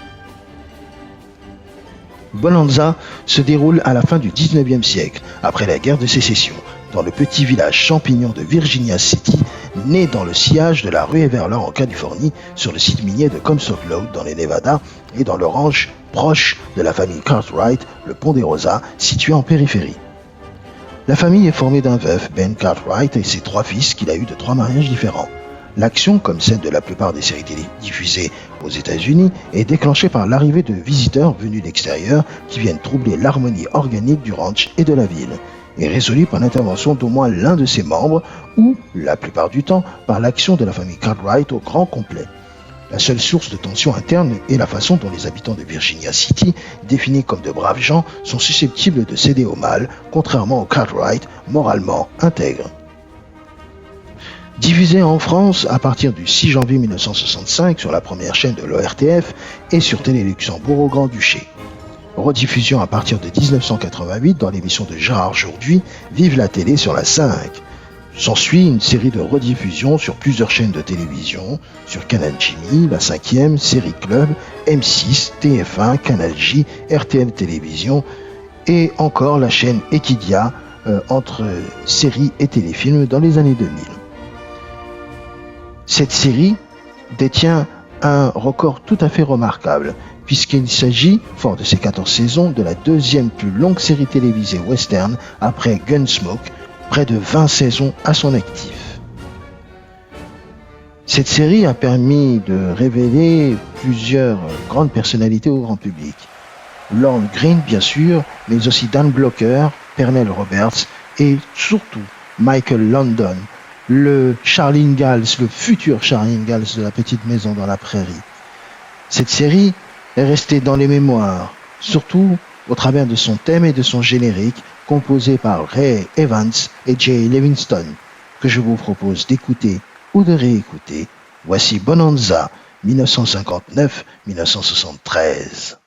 Bonanza se déroule à la fin du 19e siècle, après la guerre de sécession, dans le petit village champignon de Virginia City, né dans le sillage de la rue Everland en Californie, sur le site minier de Comstock Lode dans les Nevada, et dans le ranch proche de la famille Cartwright, le Pont des Rosas, situé en périphérie. La famille est formée d'un veuf, Ben Cartwright, et ses 3 fils qu'il a eu de 3 mariages différents. L'action, comme celle de la plupart des séries télé diffusées aux États-Unis, est déclenchée par l'arrivée de visiteurs venus d'extérieur qui viennent troubler l'harmonie organique du ranch et de la ville, et résolue par l'intervention d'au moins l'un de ses membres ou, la plupart du temps, par l'action de la famille Cartwright au grand complet. La seule source de tension interne est la façon dont les habitants de Virginia City, définis comme de braves gens, sont susceptibles de céder au mal, contrairement aux Cartwright, moralement intègres. Diffusé en France à partir du 6 janvier 1965 sur la première chaîne de l'ORTF et sur Télé-Luxembourg au Grand-Duché. Rediffusion à partir de 1988 dans l'émission de Gérard Jourduy, Vive la télé sur la 5. S'ensuit une série de rediffusions sur plusieurs chaînes de télévision, sur Canal Jimmy, la 5e, Série Club, M6, TF1, Canal J, RTL Télévision et encore la chaîne Equidia entre séries et téléfilms dans les années 2000. Cette série détient un record tout à fait remarquable, puisqu'il s'agit, fort de ses 14 saisons, de la deuxième plus longue série télévisée western après Gunsmoke, près de 20 saisons à son actif. Cette série a permis de révéler plusieurs grandes personnalités au grand public. Lorne Greene, bien sûr, mais aussi Dan Blocker, Pernell Roberts et surtout Michael London, le Charles Ingalls, le futur Charles Ingalls de La Petite Maison dans la Prairie. Cette série est restée dans les mémoires, surtout au travers de son thème et de son générique, composé par Ray Evans et Jay Livingston, que je vous propose d'écouter ou de réécouter. Voici Bonanza, 1959-1973.